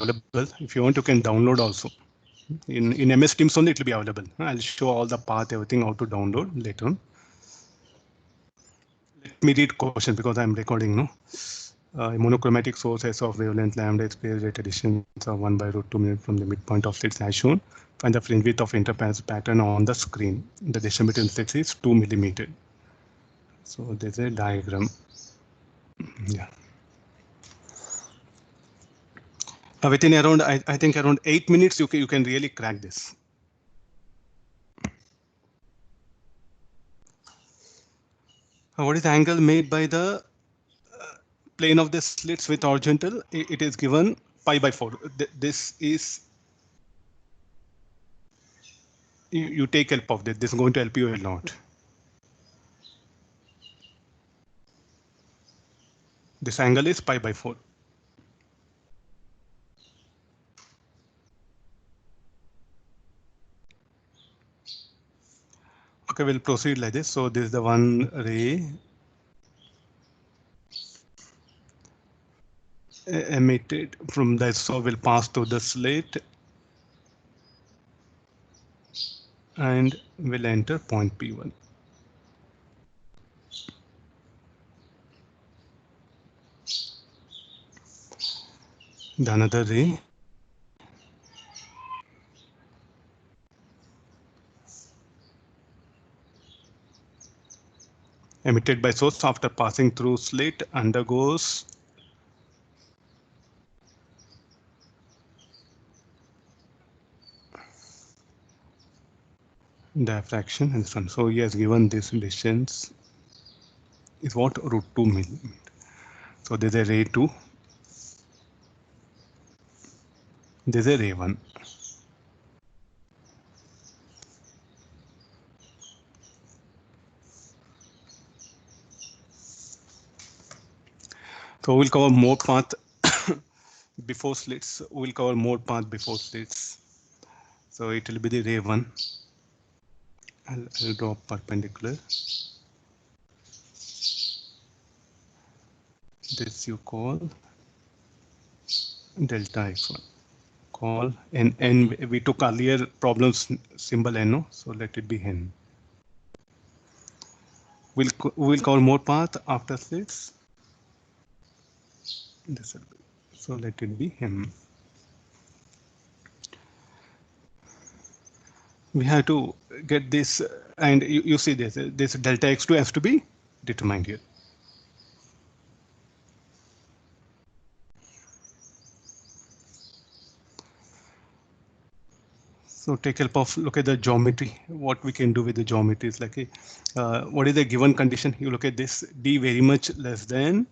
available. If you want, you can download also. In MS Teams only, it will be available. I'll show all the path, everything, how to download later on. Let me read question because I'm recording, no? A monochromatic source S of wavelength lambda is phase rate additions of 1 by root 2 minute from the midpoint of slits as shown. Find the fringe width of interpass pattern on the screen. The distance between slits is 2 millimeter. So there's a diagram. Yeah. Within around, I think around 8 minutes, you can really crack this. What is the angle made by the plane of the slits with horizontal? It is given pi by 4. This is, you take help of this. This is going to help you a lot. This angle is pi by 4. Okay, we'll proceed like this. So this is the one ray emitted from that, so will pass to the slit and will enter point P1. The another ray emitted by source after passing through slit undergoes diffraction and so on. So he has given this distance is what? Root 2 millimeter. So there's a ray 2. There's a ray 1. So we'll cover more path before slits. We'll cover more path before slits. So it will be the ray 1. I'll draw perpendicular. This you call delta x1. Call n. We took earlier problems symbol n, so let it be n. We'll cover more path after slits. This will be, so let it be m. We have to get this, and you see this delta x2 has to be determined here. So take help of, look at the geometry. What we can do with the geometry is like, what is the given condition? You look at this, d very much less than.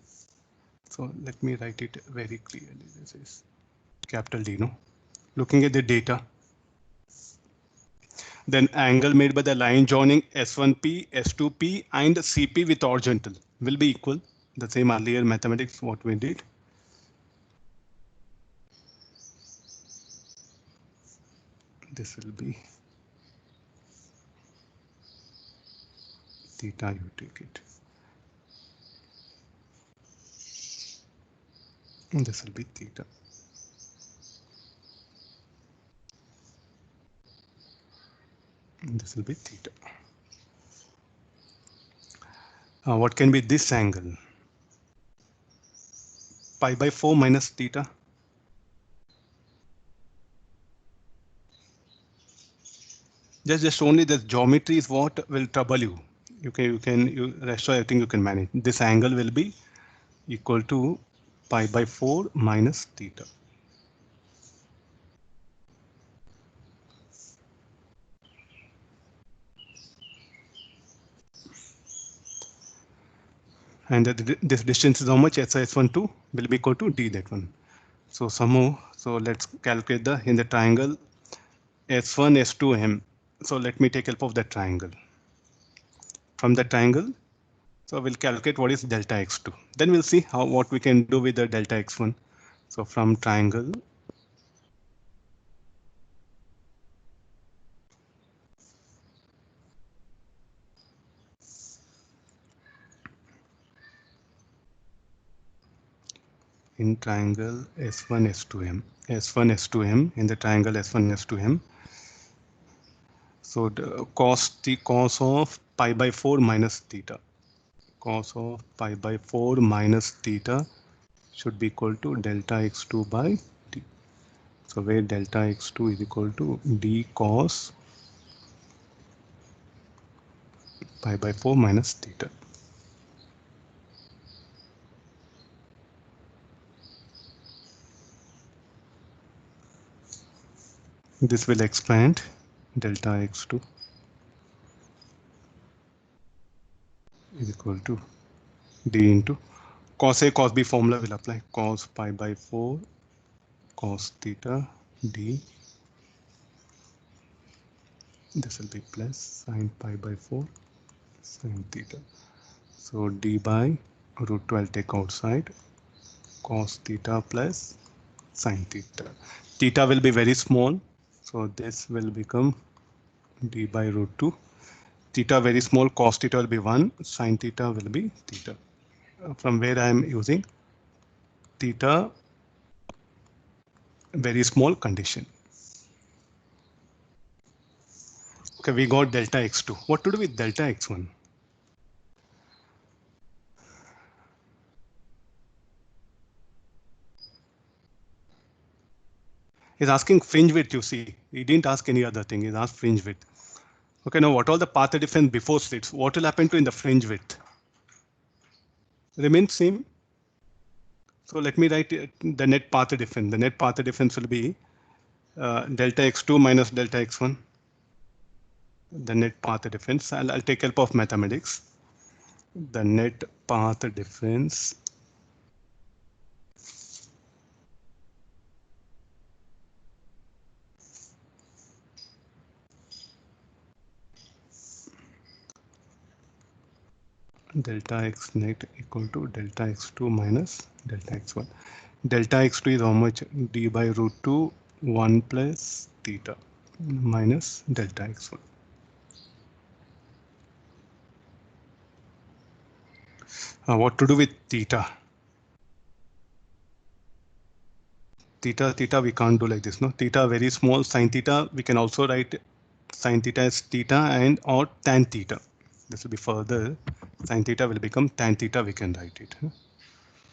So let me write it very clearly. This is capital D, no? Looking at the data. Then angle made by the line joining S1P, S2P and CP with horizontal will be equal. The same earlier mathematics what we did. This will be theta, you take it. And this will be theta. And this will be theta. What can be this angle? Pi by 4 minus theta. Just only the geometry is what will trouble you. You rest of everything you can manage. This angle will be equal to pi by 4 minus theta. And this distance is how much? S1 2 will be equal to d, that one. So somehow, so let's calculate in the triangle S1 S2 M. So let me take help of that triangle. From the triangle, so we'll calculate what is delta x2. Then we'll see what we can do with the delta x1. So from triangle, in triangle S1 S2M, S1 S2M in the triangle S1 S2M. So the cos of pi by 4 minus theta. Cos of pi by 4 minus theta should be equal to delta x2 by t. So where delta x2 is equal to d cos pi by 4 minus theta. This will expand delta x2 is equal to d into cos A cos B formula will apply. Cos pi by 4 cos theta d. This will be plus sin pi by 4 sin theta. So d by root 2 I'll take outside, cos theta plus sin theta. Theta will be very small, so this will become d by root 2. Theta very small, cos theta will be 1, sin theta will be theta. From where I am using theta very small condition. Okay, we got delta x2. What to do with delta x1? He's asking fringe width, you see. He didn't ask any other thing. He's asked fringe width. Okay, now what all the path difference before slits? What will happen to in the fringe width? Remain same. So let me write the net path difference. The net path difference will be delta x2 minus delta x1. The net path difference. I'll take help of mathematics. The net path difference delta x net equal to delta x2 minus delta x1. Delta x2 is how much? D by root 2 1 plus theta minus delta x1. What to do with theta? Theta we can't do like this, no? Theta very small, sin theta we can also write sin theta as theta and or tan theta. This will be further, sin theta will become tan theta, we can write it.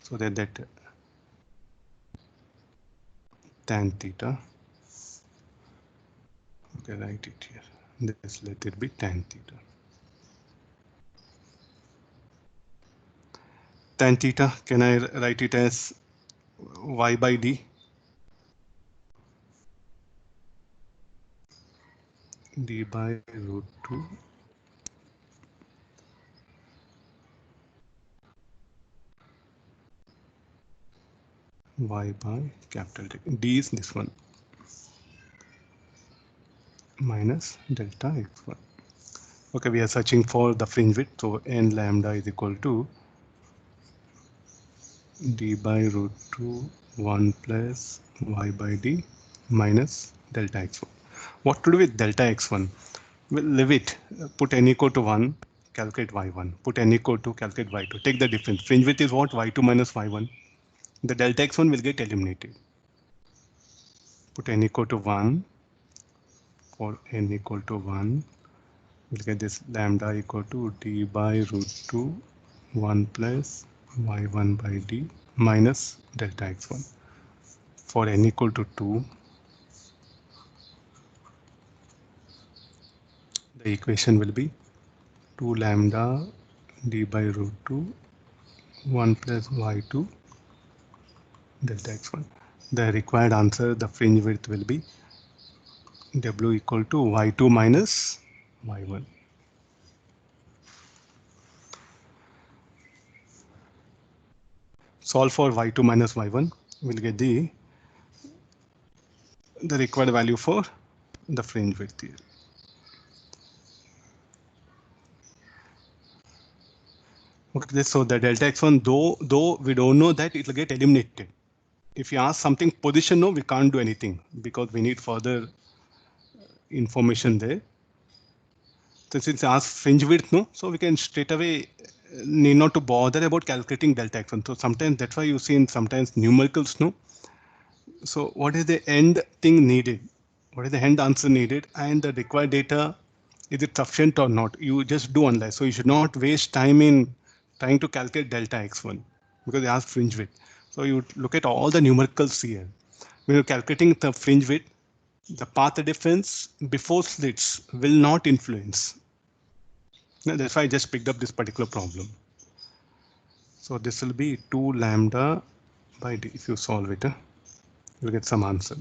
So that tan theta, okay, write it here. This let it be tan theta. Tan theta, can I write it as y by d? D by root 2 y by capital D. D is this one minus delta x1. Okay, we are searching for the fringe width, so n lambda is equal to d by root 2 1 plus y by d minus delta x1. What to do with delta x1? We'll leave it. Put n equal to 1, calculate y1. Put n equal to, calculate y2. Take the difference. Fringe width is what? y2 minus y1. The delta x1 will get eliminated. Put n equal to 1. For n equal to 1, we'll get this lambda equal to d by root 2 1 plus y1 by d minus delta x1. For n equal to 2, the equation will be 2 lambda d by root 2 1 plus y2 delta x1. The required answer, the fringe width will be w equal to y2 minus y1. Solve for y2 minus y1, we'll get the required value for the fringe width here. Okay, so the delta x1, though we don't know that, it will get eliminated. If you ask something position, no, we can't do anything because we need further information there. So since it asks fringe width, no, so we can straight away need not to bother about calculating delta x1. So sometimes that's why you see in sometimes numericals, no, So what is the end thing needed? What is the end answer needed? And the required data, is it sufficient or not? You just do analyze. So you should not waste time in trying to calculate delta x1 because they ask fringe width. So you look at all the numericals here. When you're calculating the fringe width, the path difference before slits will not influence. Now, that's why I just picked up this particular problem. So this will be 2 lambda by d. If you solve it, you'll get some answer.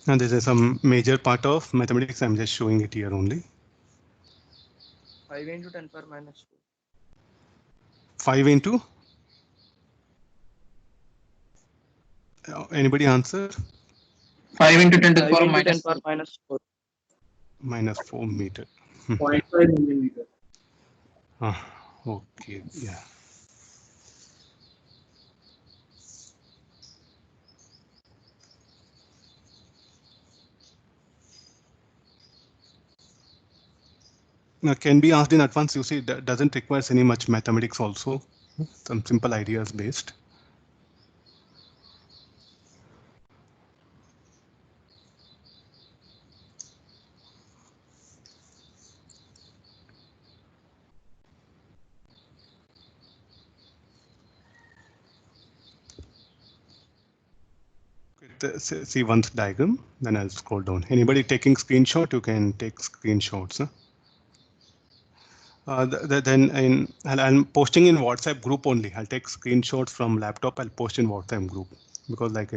And this is some major part of mathematics. I'm just showing it here only. 5 into 10 power minus 2. 5 into? Anybody answer? 5 into 10 to the 5 power into 10 minus power minus 4. Minus 4 meter. 0.5 millimeter. Okay, yeah. Now, can be asked in advance. You see, that doesn't require any much mathematics also. Some simple ideas based. See one diagram, then I'll scroll down. Anybody taking screenshot, you can take screenshots. Then I'm posting in WhatsApp group only. I'll take screenshots from laptop. I'll post in WhatsApp group because like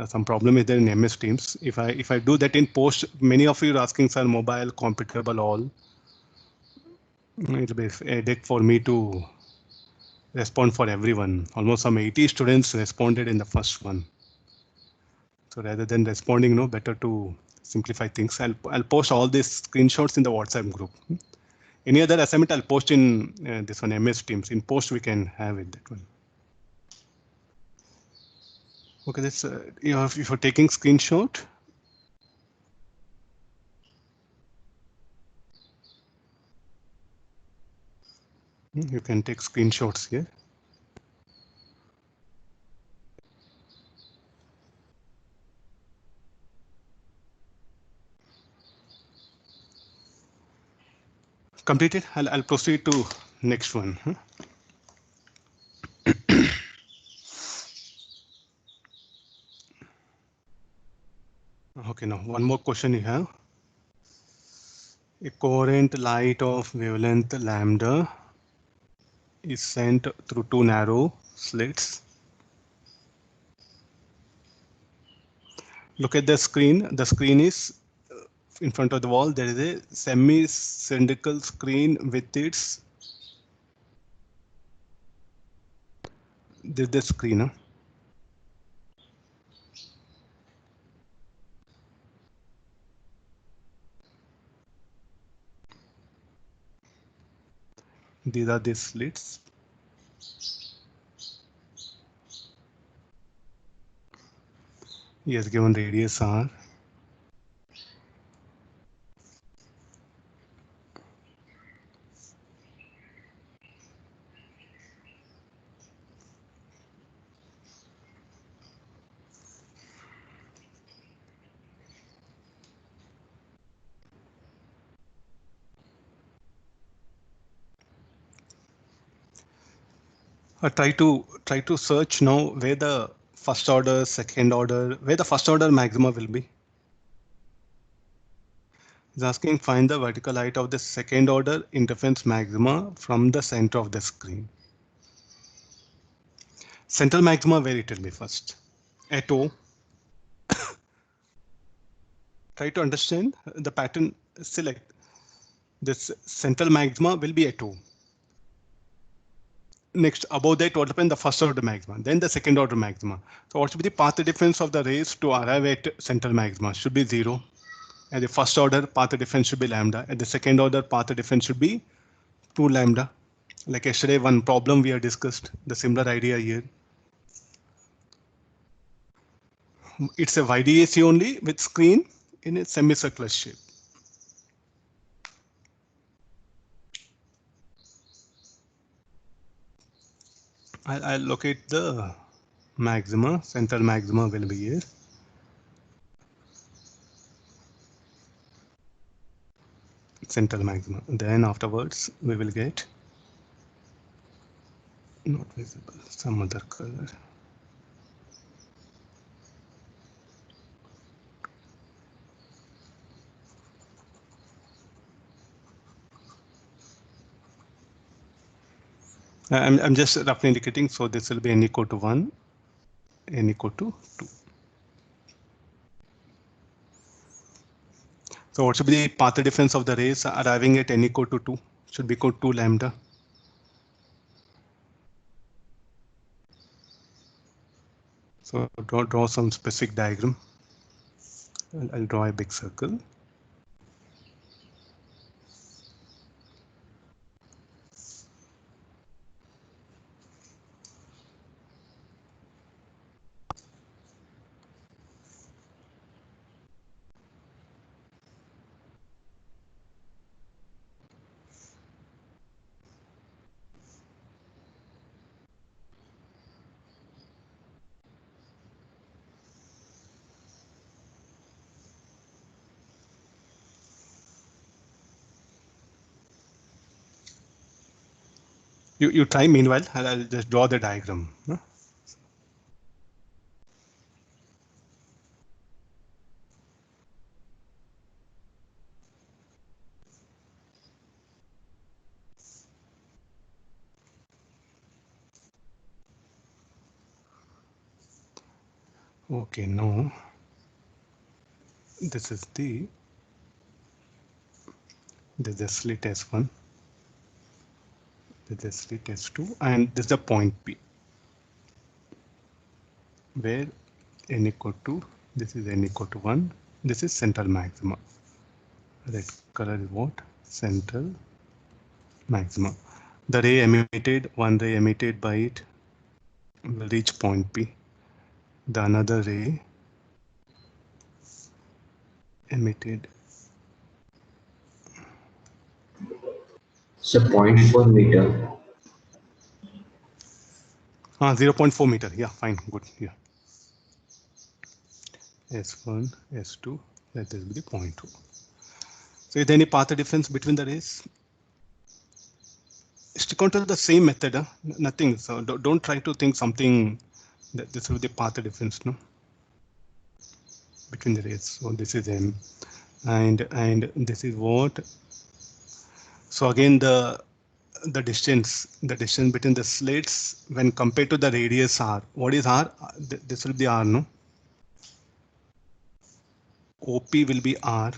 some problem is there in MS Teams. If I do that in post, many of you are asking, sir, mobile, compatible, all. It'll be a headache for me to respond for everyone. Almost some 80 students responded in the first one. So rather than responding, better to simplify things. I'll post all these screenshots in the WhatsApp group. Any other assignment I'll post in this one, MS Teams. In post we can have it, that one. Okay, this if you're taking screenshot. You can take screenshots here. Completed. I'll proceed to next one. Okay, now one more question you have. A coherent light of wavelength lambda is sent through 2 narrow slits. Look at the screen. The screen is in front of the wall. There is a semi-cylindrical screen with its the screen. These are the slits. Yes, given radius r. Try to search now where the first order, second order, where the first order maxima will be. It's asking find the vertical height of the second order interference maxima from the center of the screen. Central maxima, where it will be first? At O. Try to understand the pattern. Select this central maxima will be at O. Next, above that, what happened? The first order maxima, then the second order maxima. So what should be the path difference of the rays to arrive at central maxima? Should be 0. At the first order, path difference should be lambda. At the second order, path difference should be 2 lambda. Like yesterday, one problem we have discussed, the similar idea here. It's a YDAC only with screen in a semicircular shape. I'll locate the maxima. Central maxima will be here. Central maxima. Then afterwards we will get not visible, some other color. I'm just roughly indicating, so this will be n equal to 1, n equal to 2. So what should be the path difference of the rays arriving at n equal to 2? Should be equal to 2 lambda. So draw some specific diagram. I'll draw a big circle. You try meanwhile, I'll just draw the diagram. Huh? Okay, now this is the slit S1, this is slit S2, and this is the point P, where n equal to, this is n equal to 1, this is central maxima. Red color is what? Central maxima. The ray emitted, one ray emitted by it will reach point P. The another ray emitted. So 0.4 meter. 0.4 meter. Yeah, fine, good. Yeah. S1, S2, that will be the 0.2. So is there any path difference between the rays? Stick on to the same method, nothing. So don't try to think something that this will be the path difference, no? Between the rays. So this is M, and this is what? So again the distance between the slits when compared to the radius R. What is R? This will be R, no? OP will be R.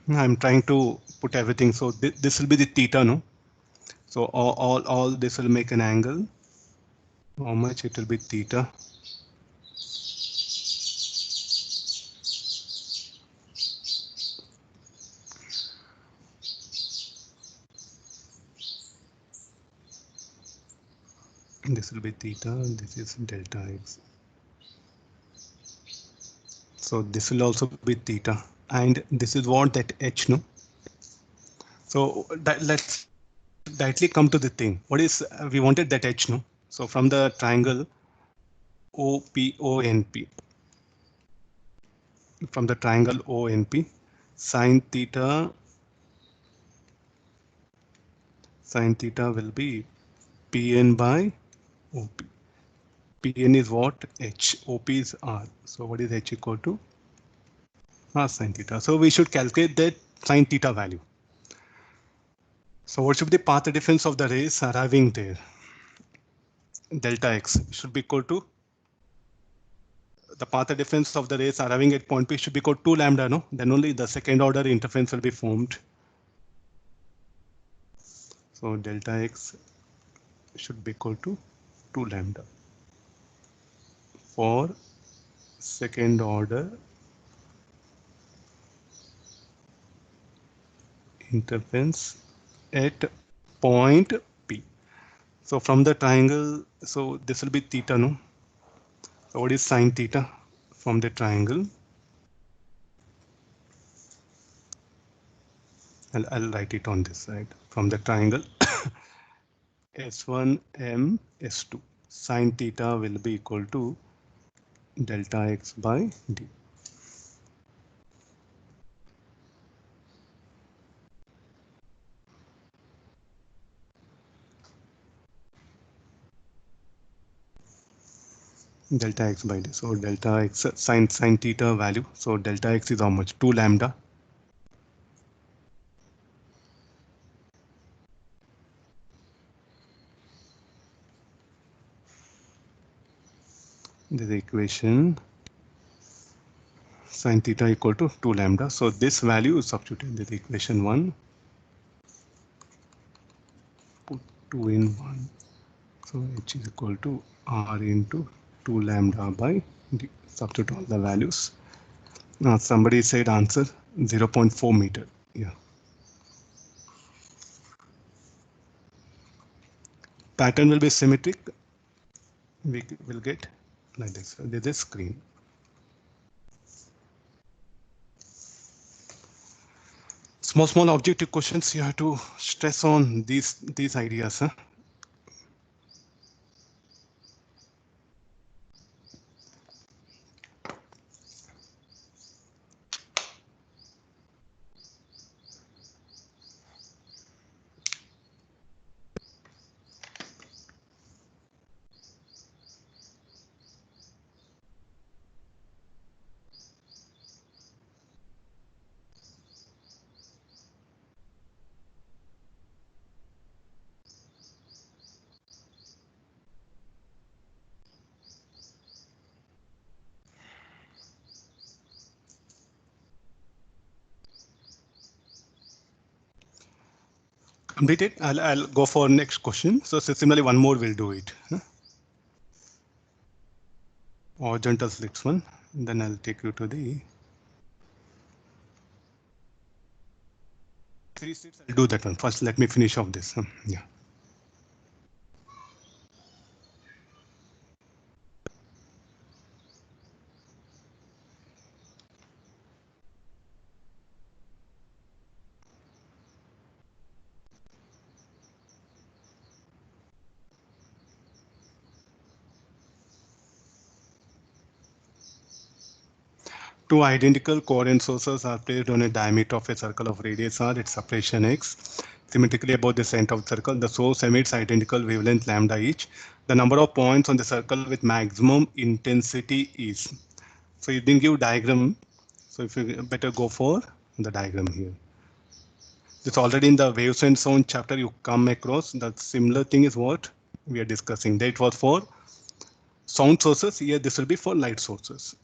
I'm trying to put everything. So this will be the theta, no? So all this will make an angle. How much it will be theta? This will be theta. This is delta x. So this will also be theta, and this is what that h, no? So let's directly come to the thing. What is we wanted that h, no? So from the triangle OPONP, from the triangle ONP, sine theta will be Pn by OP. Pn is what? H. OP is R. So what is H equal to? R sine theta. So we should calculate that sine theta value. So what should be the path difference of the rays arriving there? Delta x should be equal to, the path difference of the rays arriving at point P should be equal to 2 lambda, no? Then only the second order interference will be formed. So delta x should be equal to 2 lambda for second order interference at point P. So from the triangle, so this will be theta, no? So what is sine theta from the triangle? I'll write it on this side. From the triangle S1 M S2. Sine theta will be equal to delta x by d. Delta x by d. So delta x sine theta value. So delta x is how much? 2 lambda. This is the equation. Sine theta equal to 2 lambda. So this value is substituted in the equation 1. Put 2 in 1. So h is equal to r into 2 lambda by d. Substitute all the values. Now somebody said answer 0.4 meter. Yeah. Pattern will be symmetric. We will get like this. This is screen. Small objective questions. You have to stress on these ideas. Huh? Completed. I'll go for next question. So similarly, one more will do it. Huh? Horizontal slits one. Then I'll take you to the 3 slits. I'll do that one first. Let me finish off this. Yeah. Two identical coherent sources are placed on a diameter of a circle of radius r at separation x. Symmetrically above the center of the circle, the source emits identical wavelength lambda each. The number of points on the circle with maximum intensity is. So you didn't give diagram. So if you better go for the diagram here. It's already in the waves and sound chapter you come across. The similar thing is what we are discussing. That was for sound sources. Here this will be for light sources.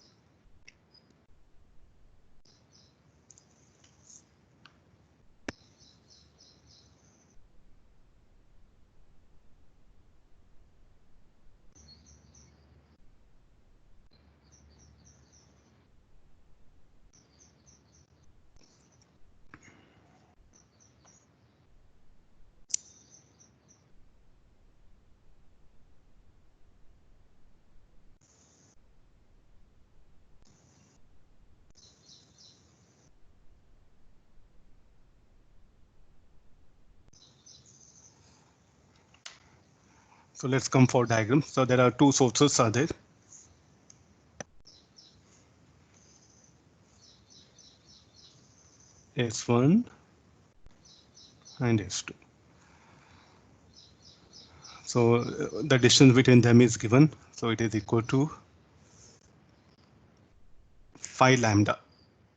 So let's come for diagram. So there are two sources are there. S1 and S2. So the distance between them is given. So it is equal to 5 lambda.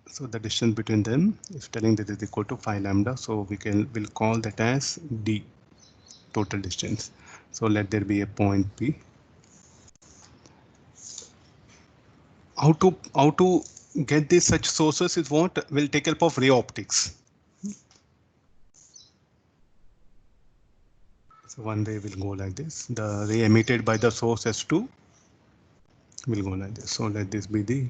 So the distance between them is telling that it is equal to 5 lambda. So we'll call that as D, total distance. So let there be a point P. How to get these such sources is what will take help of ray optics. So one ray will go like this. The ray emitted by the source S2 will go like this. So let this be the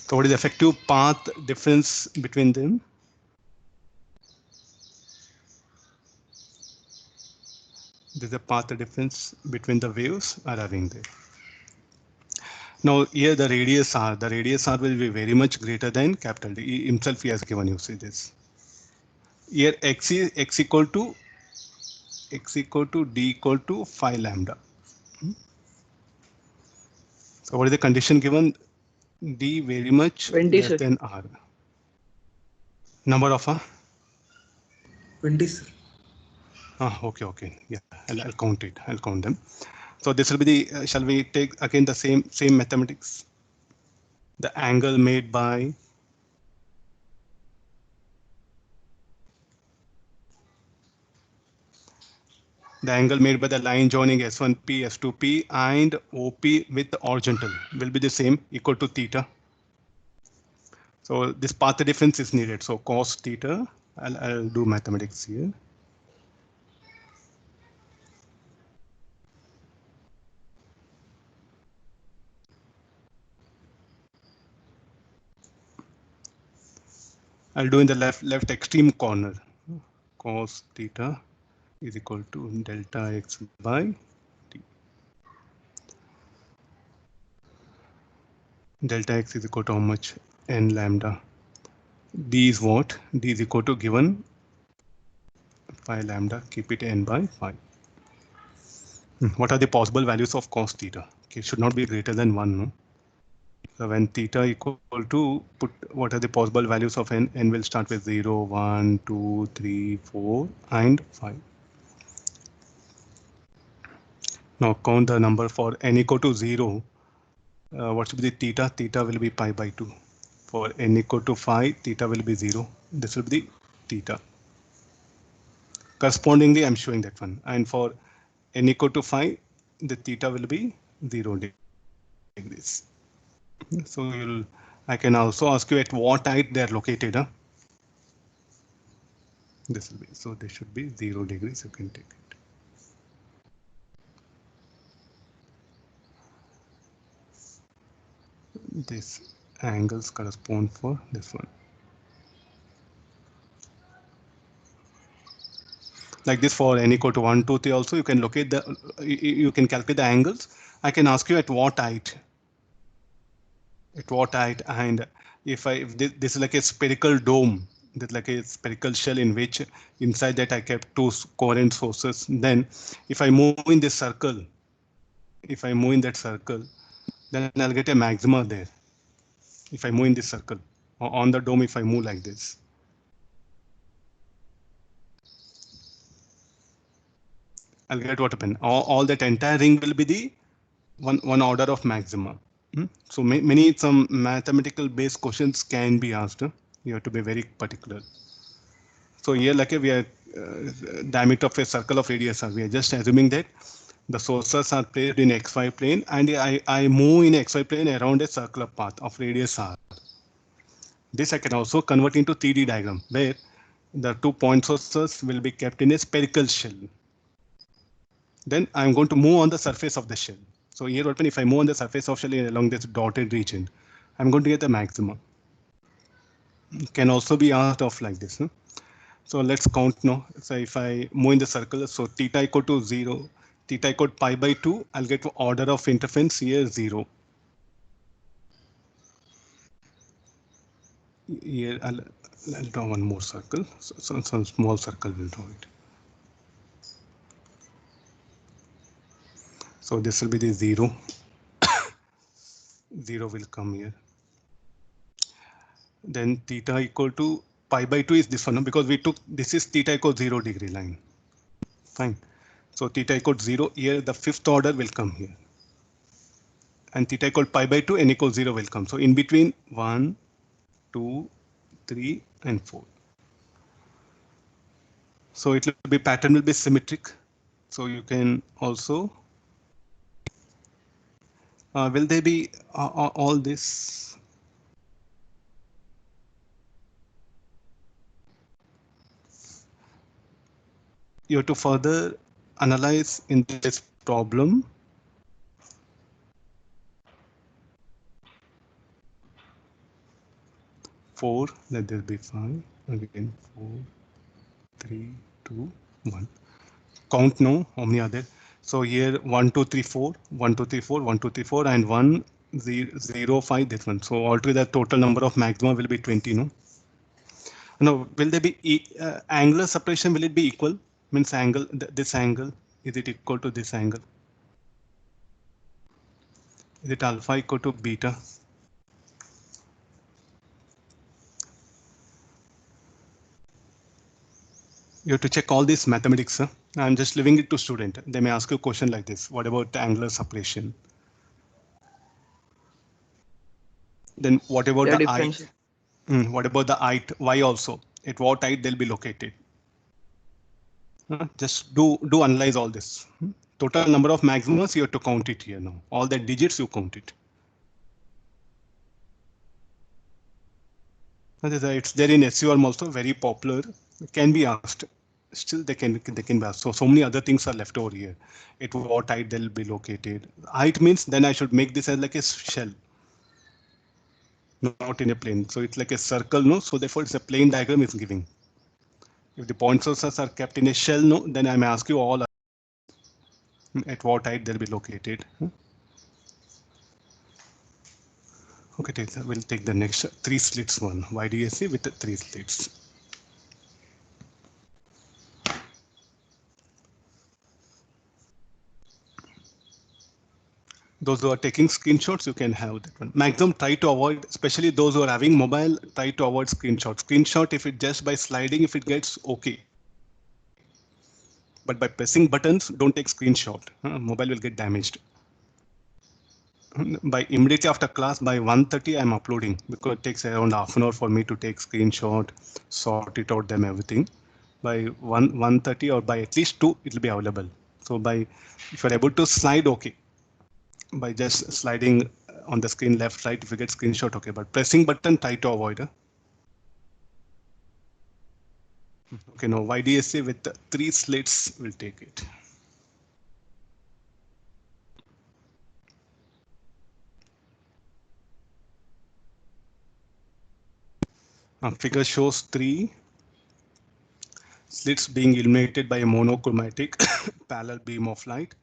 so what is the effective path difference between them? there's a path difference between the waves arriving there. Now here the radius r will be very much greater than capital D. He himself he has given you, see this. Here x equal to d equal to phi lambda. So what is the condition given? D very much 20, less sir. than r. Number of 20, sir. Okay. Yeah, I'll count it. I'll count them. So this will be the. Shall we take again the same mathematics? The angle made by the line joining S1P, S2P, and OP with the horizontal will be the same, equal to theta. So this path difference is needed. So cos theta. I'll do mathematics here. I'll do in the left extreme corner. Cos theta is equal to delta x by t. Delta x is equal to how much? N lambda. D is what? D is equal to given phi lambda. Keep it n by phi. What are the possible values of cos theta? Okay, it should not be greater than 1. No? So when theta equal to, put what are the possible values of n? N will start with 0, 1, 2, 3, 4, and 5. Now count the number for n equal to 0. What should be the theta? Theta will be pi by 2. For n equal to 5, theta will be 0. This will be the theta. Correspondingly, I'm showing that one. And for n equal to 5, the theta will be 0 degrees. So I can also ask you at what height they are located. This will be, so they should be 0 degrees. You can take it. These angles correspond for this one. Like this for n equal to 1, 2, 3 also, you can locate you can calculate the angles. I can ask you at what height. And if this is like a spherical dome, that's like a spherical shell in which inside that I kept two coherent sources. Then if I move in this circle, then I'll get a maxima there. If I move in this circle on the dome, if I move like this. I'll get what happen. All that entire ring will be the one order of maxima. So some mathematical based questions can be asked. You have to be very particular. So here, like we are diameter of a circle of radius r. We are just assuming that the sources are placed in xy plane, and I move in xy plane around a circular path of radius r. This I can also convert into 3D diagram where the 2 point sources will be kept in a spherical shell. Then I'm going to move on the surface of the shell. So here, if I move on the surface of shell along this dotted region, I'm going to get the maximum. Can also be asked of like this. So let's count now. So if I move in the circle, so theta equal to 0, theta equal to pi by 2, I'll get order of interference here 0. Here I'll draw one more circle. So some small circle will draw it. So this will be the 0. 0 will come here. Then theta equal to pi by 2 is this one, because we took, this is theta equal 0 degree line. Fine. So theta equal 0, here the fifth order will come here. And theta equal pi by 2, n equal 0 will come. So in between 1, 2, 3, and 4. So it will be, pattern will be symmetric. So you can also, will they be all this? You have to further analyze in this problem. Four, let there be 5, again 4, 3, 2, 1. count now how many are there. So here 1 2 3 4 1 2 3 4 1 2 3 4 and 1 0 5 this one. So altogether total number of maxima will be 20. No, will there be angular separation? Will it be equal? Means angle, this angle, is it equal to this angle? Is it alpha equal to beta? You have to check all this mathematics. Huh? I'm just leaving it to student. They may ask you a question like this. What about the angular separation? Then what about Yeah, the height? differential. What about the height? Y also? At what height they'll be located? Just do analyze all this. Total number of maximas you have to count it here now. All the digits you count it. It's there in SURM also, very popular. It can be asked. Still they can be asked. So many other things are left over here. At what height they'll be located. Height means then I should make this as like a shell, not in a plane. So it's like a circle, no? So therefore it's a plane diagram is giving. If the point sources are kept in a shell, no, then I may ask you all at what height they'll be located. Okay, we'll take the next 3 slits one. YDSC with the 3 slits. Those who are taking screenshots, you can have that one. Maximum try to avoid, especially those who are having mobile, try to avoid screenshot. Screenshot, if it just by sliding, if it gets okay. But by pressing buttons, don't take screenshot. Mobile will get damaged. By immediately after class, by 1:30, I'm uploading because it takes around half an hour for me to take screenshot, sort it out, them everything. By 1:30 or by at least 2, it will be available. So by if you're able to slide, okay. By just sliding on the screen left, right, if you get screenshot, okay. But pressing button, try to avoid. Okay, now YDSA with 3 slits will take it. Figure shows 3 slits being illuminated by a monochromatic parallel beam of light.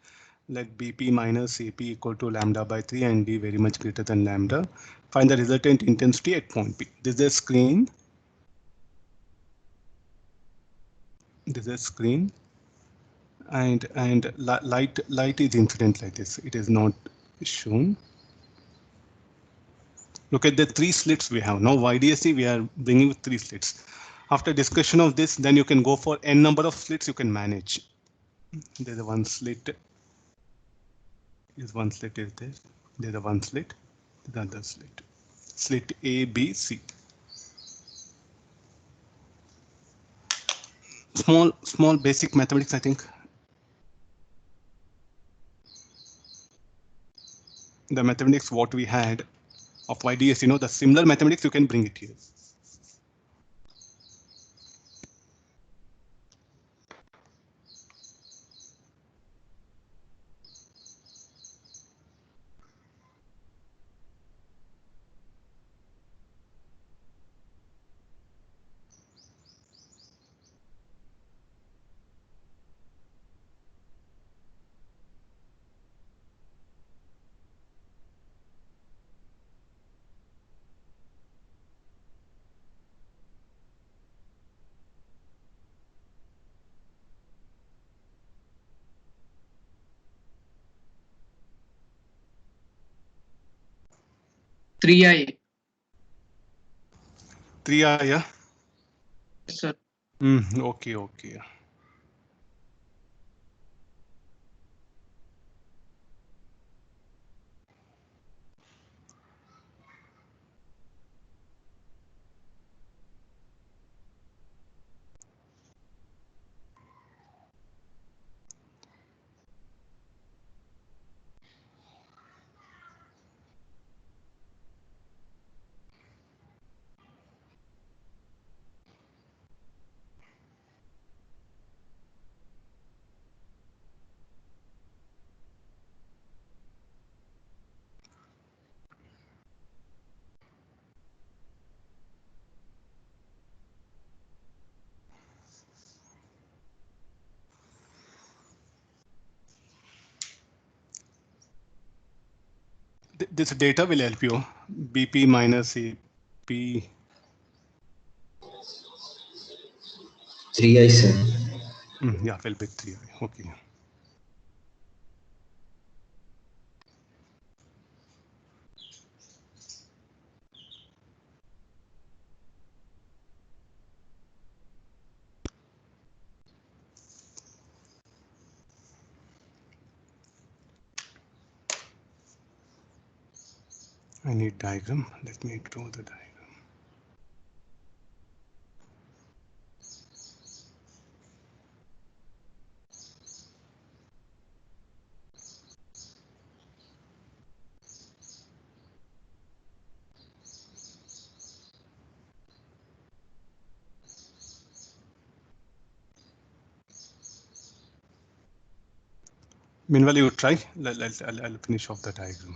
Let BP minus AP equal to lambda by 3 and D very much greater than lambda. Find the resultant intensity at point P. This is a screen. This is a screen. And light is incident like this. It is not shown. Look at the 3 slits we have. Now YDSC we are bringing 3 slits. After discussion of this, then you can go for n number of slits you can manage. There's a 1 slit. Is 1 slit is there. There's a 1 slit. The other slit. Slit A, B, C. Small basic mathematics, I think. The mathematics what we had of YDS, the similar mathematics you can bring it here. Three I. 3i, yeah? Yes, sir. Okay. this data will help you. BP minus AP. 3i, sir. Yeah, will be 3. Okay. I need diagram. Let me draw the diagram. Meanwhile, you try. I'll finish off the diagram.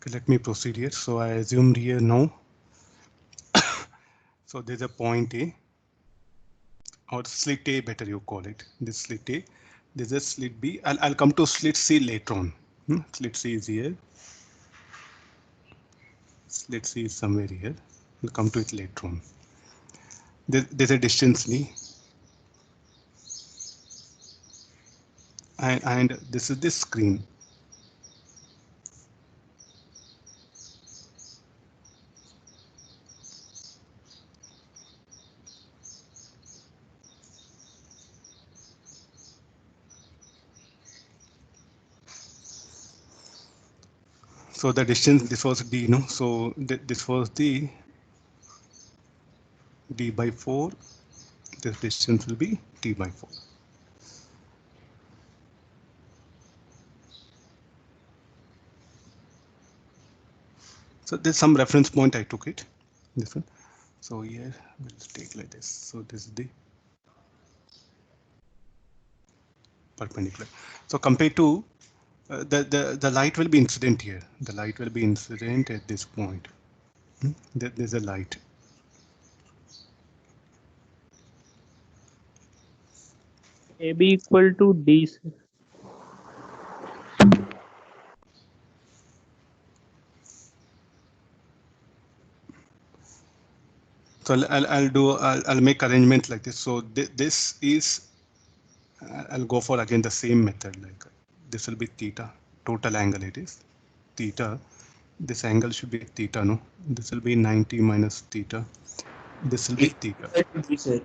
Okay, let me proceed here. So I assumed here now. So there's a point A, or slit A, better you call it. This slit A. There's a slit B. I'll come to slit C later on. Slit C is here. Slit C is somewhere here. We'll come to it later on. There's a distance D. And this is this screen. So the distance, this was D, no? So this was the D by 4. This distance will be T by 4. So there's some reference point, I took it. This one. So here we'll take like this. So this is the perpendicular. So compared to the light will be incident here. The light will be incident at this point. There's a light. AB equal to D, sir. So I'll make arrangements like this. So this is, I'll go for again the same method. Like this will be theta, total angle it is theta. This angle should be theta, no? This will be 90 minus theta. This will be theta. Sir.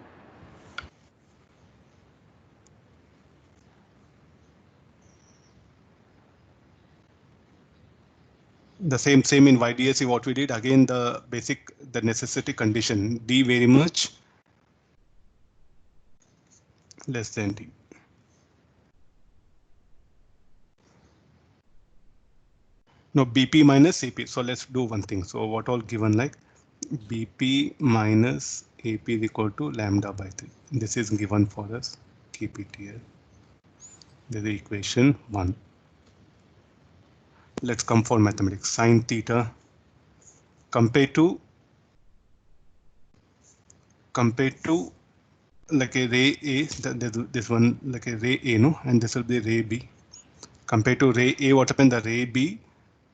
The same in YDSC what we did, again the necessity condition, D very much less than D. No, BP minus AP. So let's do one thing. So what all given, like BP minus AP is equal to lambda by 3. This is given for us. Keep it here. There's the equation 1. Let's come for mathematics. Sine theta compared to like a ray A, this one like a ray A, no, and this will be ray B. Compared to ray A, what happened? The ray B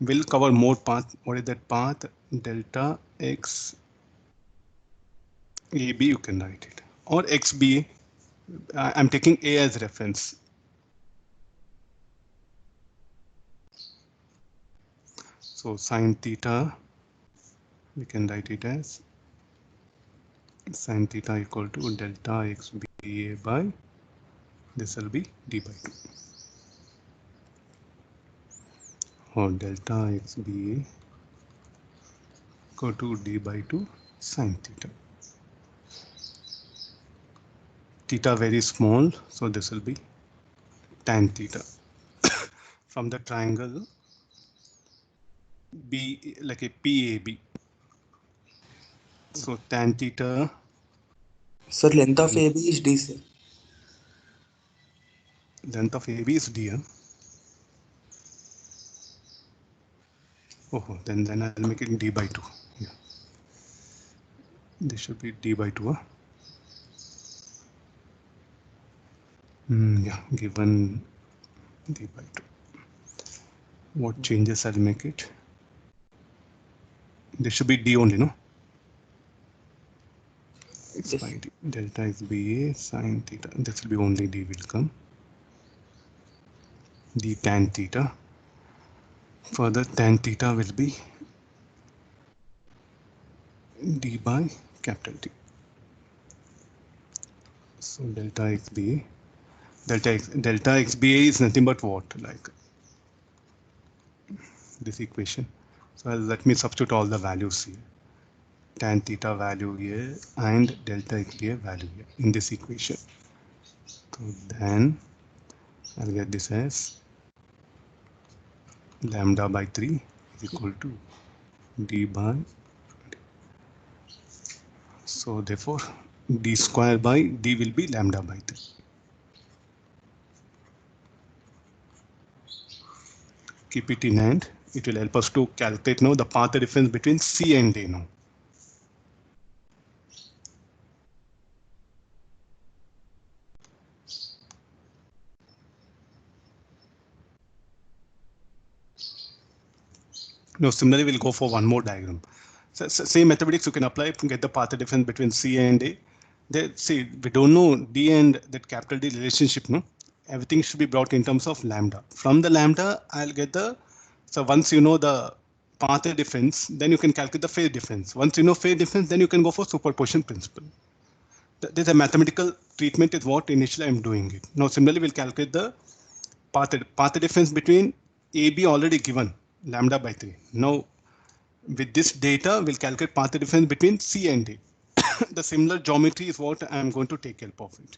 will cover more path. What is that path? Delta X AB, you can write it, or XB. I'm taking A as reference. So sine theta, we can write it as Sin theta equal to delta x BA by, this will be d by 2. Or delta x BA equal to d by 2 sin theta. Theta very small, so this will be tan theta. From the triangle B, like a PAB. So tan theta, Sir, length of AB is D, sir. length of AB is d. Oh, then I'll make it d by 2. Yeah. This should be d by 2. Yeah, given d by 2. What changes I'll make it? This should be d only, no? It's Yes. by d. Delta x BA sin theta. This will be only d will come. D tan theta. Further, tan theta will be d by capital T. So delta x BA. Delta x BA is nothing but what? Like this equation. So let me substitute all the values here. Tan theta value here and delta x BA value here in this equation. So then I'll get this as lambda by 3 is equal to d by d. So therefore d square by d will be lambda by 3. Keep it in hand. It will help us to calculate now the path difference between C and D now. Now similarly we'll go for one more diagram. So, same mathematics you can apply to get the path difference between C and A. There, see, we don't know D and that capital D relationship, no? Everything should be brought in terms of lambda. From the lambda, I'll get the, so once you know the path difference, then you can calculate the phase difference. Once you know phase difference, then you can go for superposition principle. There's a mathematical treatment is what initially I'm doing it. Now similarly, we'll calculate the path difference between AB already given, lambda by 3. Now with this data, we'll calculate path difference between C and D. The similar geometry is what I'm going to take help of it.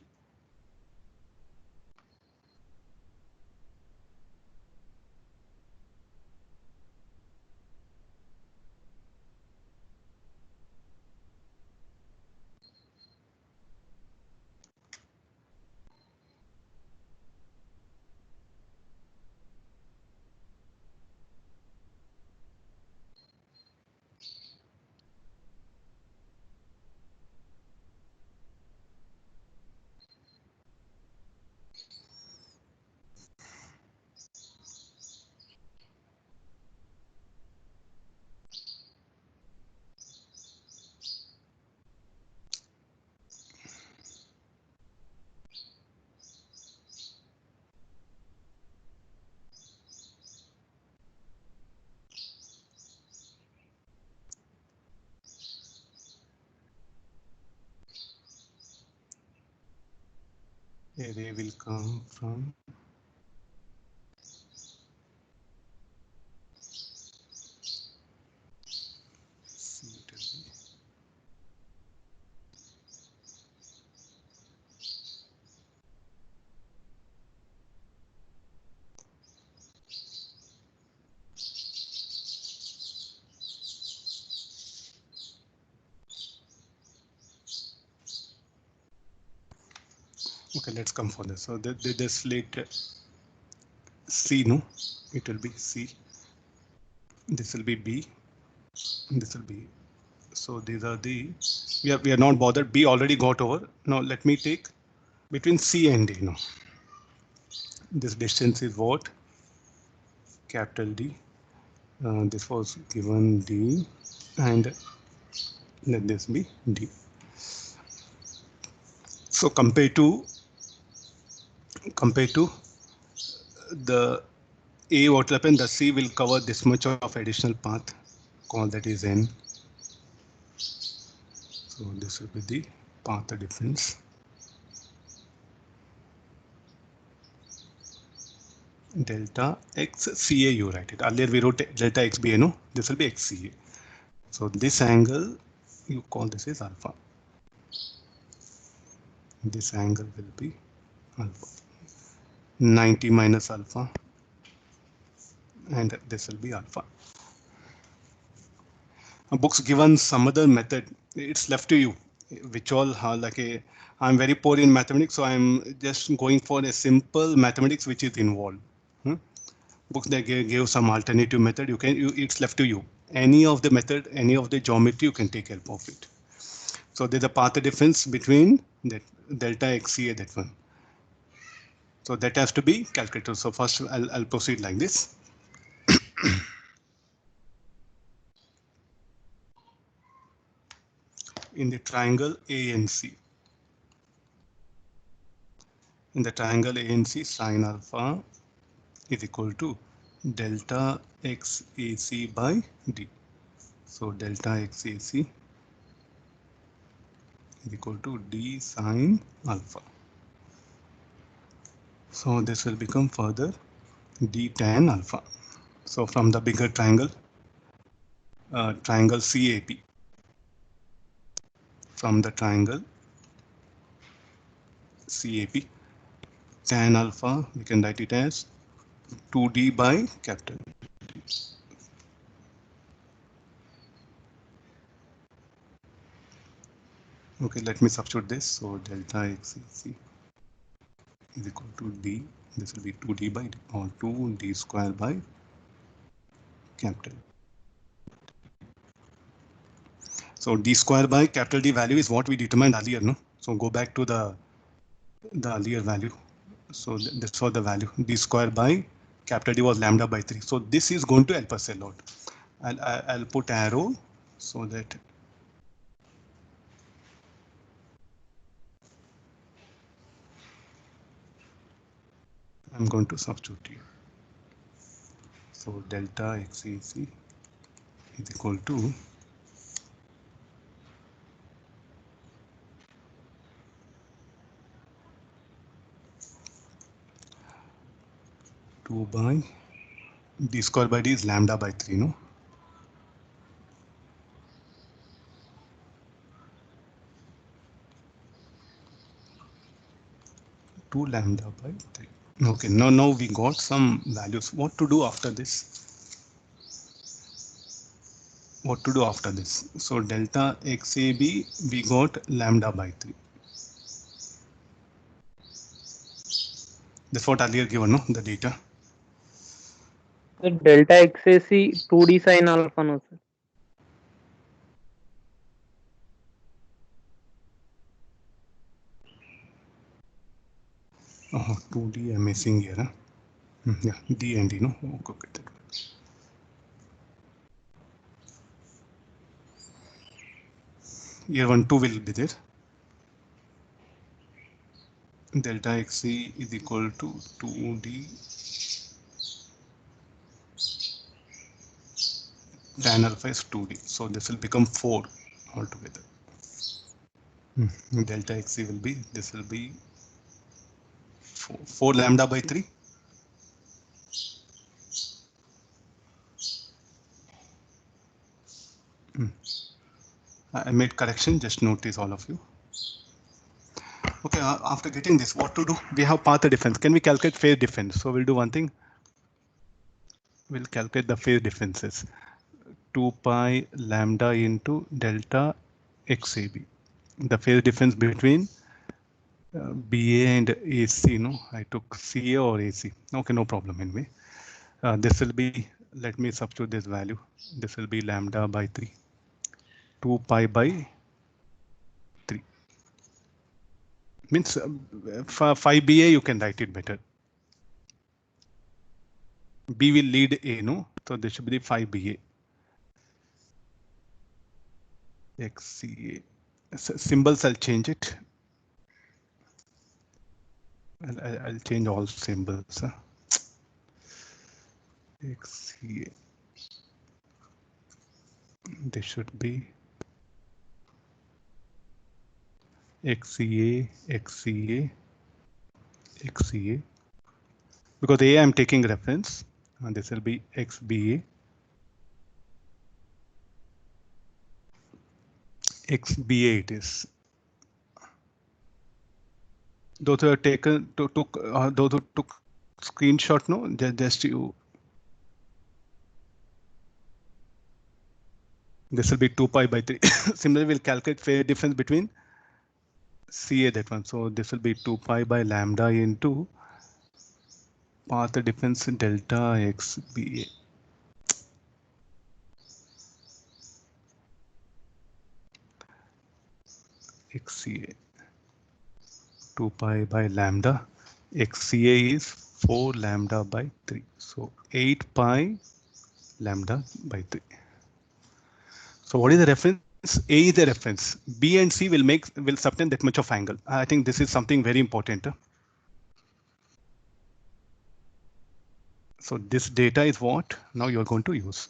Array will come from C to D. Okay, let's come for this. So this later C, no, it will be C. This will be B. This will be. So these are the, we are not bothered. B already got over. Now let me take between C and D now. This distance is what? Capital D. This was given D, and let this be D. So compared to the A, what will happen? The C will cover this much of additional path, call that is N. So So this will be the path difference. Delta XCA, you write it. Earlier we wrote delta XBA, no? This will be XCA. So this angle, you call this as alpha. This angle will be alpha. 90 minus alpha. And this will be alpha. Books given some other method, it's left to you, which all like a, I'm very poor in mathematics, so I'm just going for a simple mathematics which is involved. Books that give some alternative method, it's left to you. Any of the method, any of the geometry, you can take help of it. So there's a path difference between that delta XCA, that one. So that has to be calculated. So first I'll proceed like this. In the triangle ANC. In the triangle ANC, sine alpha is equal to delta XAC by D. So delta XAC is equal to D sine alpha. So this will become further D tan alpha. So from the bigger triangle, triangle CAP, from the triangle CAP, tan alpha, we can write it as 2D by capital D. Okay, let me substitute this. So delta XAC is equal to D. This will be 2D by D, or 2D square by capital. So D square by capital D value is what we determined earlier, no? So go back to the earlier value. So that's for the value. D square by capital D was lambda by 3. So this is going to help us a lot. I'll put arrow so that I'm going to substitute here. So delta XAC is equal to 2 by D square by D is lambda by 3, no? Two lambda by 3. Okay, now we got some values. What to do after this? What to do after this? So delta XAB, we got lambda by 3. That's what earlier given, no? The data. The delta XAC 2D sine alpha, no sir. Oh, 2D I'm missing here. Huh? Yeah, D and D, no? Okay, that one. Here 1, 2 will be there. Delta XC is equal to 2D tan alpha is 2D. So this will become 4 altogether. Delta XC will be, this will be 4 lambda by 3. I made correction, just notice all of you. Okay, after getting this, what to do? We have path difference. Can we calculate phase difference? So we'll do one thing. We'll calculate the phase differences. 2 pi lambda into delta XAB. The phase difference between BA and AC, no? I took CA or AC. Okay, no problem anyway. This will be, let me substitute this value. This will be lambda by 3. 2 pi by 3. Means for 5BA, you can write it better. B will lead A, no? So this should be the 5BA. XCA. Symbols, I'll change it. I'll change all symbols. XCA. This should be XCA, XCA, XCA. Because A I'm taking reference, and this will be XBA, XBA it is. Those who have taken those who took screenshot, no, just you. This will be 2 pi by 3. Similarly, we'll calculate phase difference between CA, that one. So this will be 2 pi by lambda into path difference delta XBA. XCA 2 pi by lambda. XCA is 4 lambda by 3. So 8 pi lambda by 3. So what is the reference? A is the reference. B and C will subtend that much of angle. I think this is something very important. So this data is what now you're going to use.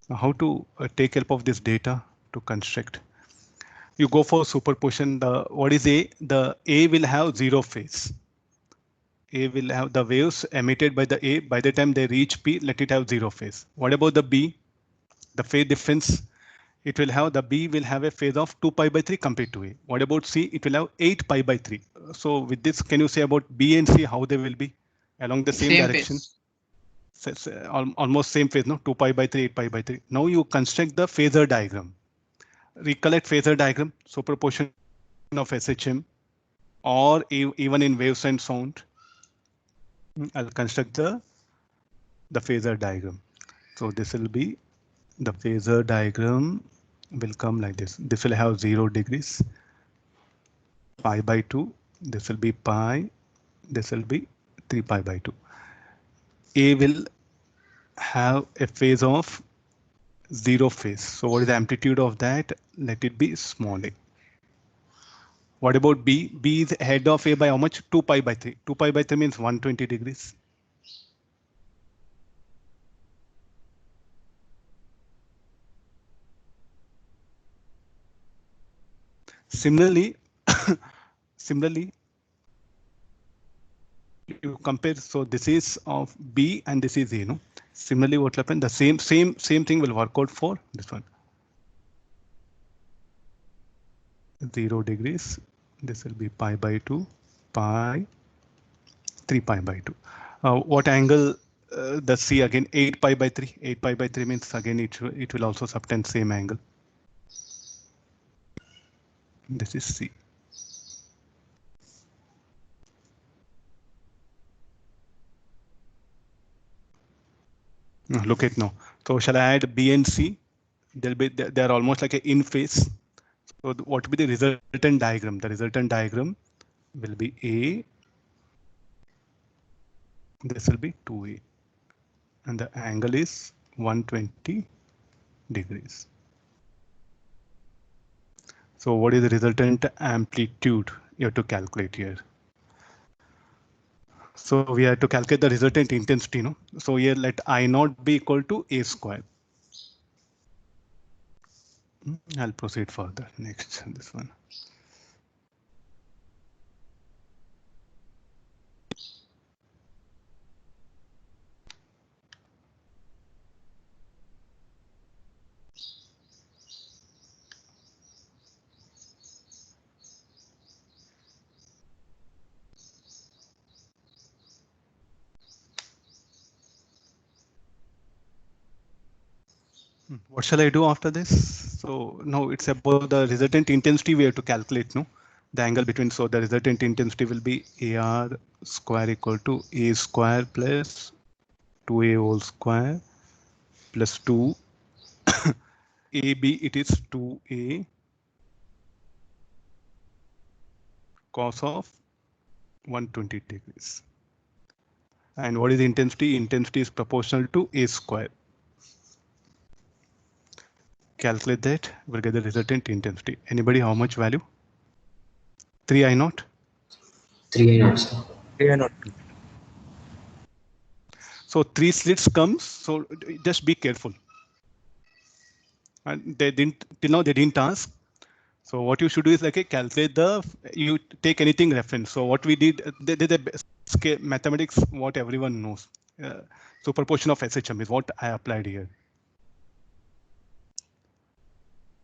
Now how to take help of this data to construct? You go for superposition. What is A? The A will have zero phase. A will have the waves emitted by the A. By the time they reach P, let it have zero phase. What about the B? The phase difference. It will have, the B will have a phase of 2 pi by 3 compared to A. What about C? It will have 8 pi by 3. So with this, can you say about B and C, how they will be along the same direction? Phase. Almost same phase, no? 2 pi by 3, 8 pi by 3. Now you construct the phasor diagram. Recollect phasor diagram, superposition of SHM, or even in waves and sound. I'll construct the phasor diagram. So this will be the phasor diagram will come like this. This will have 0 degrees, pi by 2. This will be pi. This will be 3 pi by 2. A will have a phase of 0 phase. So what is the amplitude of that? Let it be small a. What about B? B is ahead of A by how much? 2 pi by 3. 2 pi by 3 means 120 degrees. Similarly, you compare. So this is of B and this is A. No. Similarly, what will happen? The same thing will work out for this one. 0 degrees. This will be pi by 2, pi, 3 pi by 2. What angle? The C again 8 pi by 3. 8 pi by 3 means again it will also subtend same angle. This is C. Look at now. So shall I add B and C? They're almost like a in phase. So what will be the resultant diagram? The resultant diagram will be A. This will be 2A. And the angle is 120 degrees. So what is the resultant amplitude you have to calculate here? So we have to calculate the resultant intensity, no? So here let I0 be equal to A square. I'll proceed further. Next, this one. What shall I do after this? So now it's about the resultant intensity we have to calculate, no? The angle between, so the resultant intensity will be AR square equal to A square plus 2A whole square plus 2. AB it is 2A cos of 120 degrees. And what is the intensity? Intensity is proportional to A square. Calculate that, we'll get the resultant intensity. Anybody, how much value? 3I0? 3I0, sir. 3I0. So 3 slits comes, so just be careful. And they didn't, till now they didn't ask. So what you should do is like calculate you take anything reference. So what we did, the mathematics, what everyone knows. Superposition of SHM is what I applied here.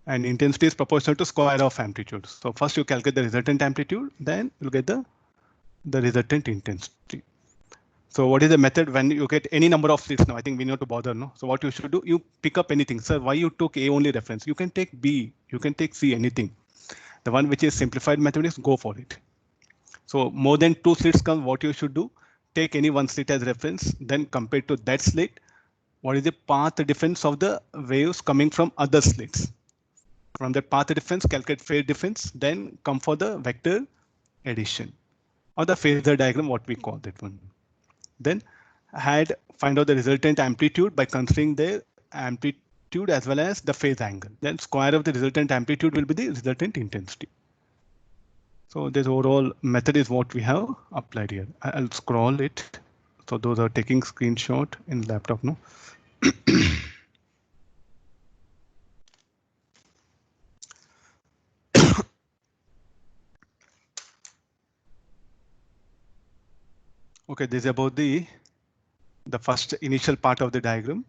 And intensity is proportional to square of amplitude. So first you calculate the resultant amplitude, then you'll get the resultant intensity. So what is the method when you get any number of slits? Now I think we need to bother, no? So what you should do, you pick up anything. Sir, why you took A only reference? You can take B, you can take C, anything. The one which is simplified mathematics, go for it. So more than 2 slits come, what you should do, take any one slit as reference, then compare to that slit, what is the path difference of the waves coming from other slits. From that path difference, calculate phase difference, then come for the vector addition or the phasor diagram, what we call that one. Then find out the resultant amplitude by considering the amplitude as well as the phase angle. Then square of the resultant amplitude will be the resultant intensity. So this overall method is what we have applied here. I'll scroll it. So those are taking screenshot in laptop, no? Okay, this is about the first initial part of the diagram.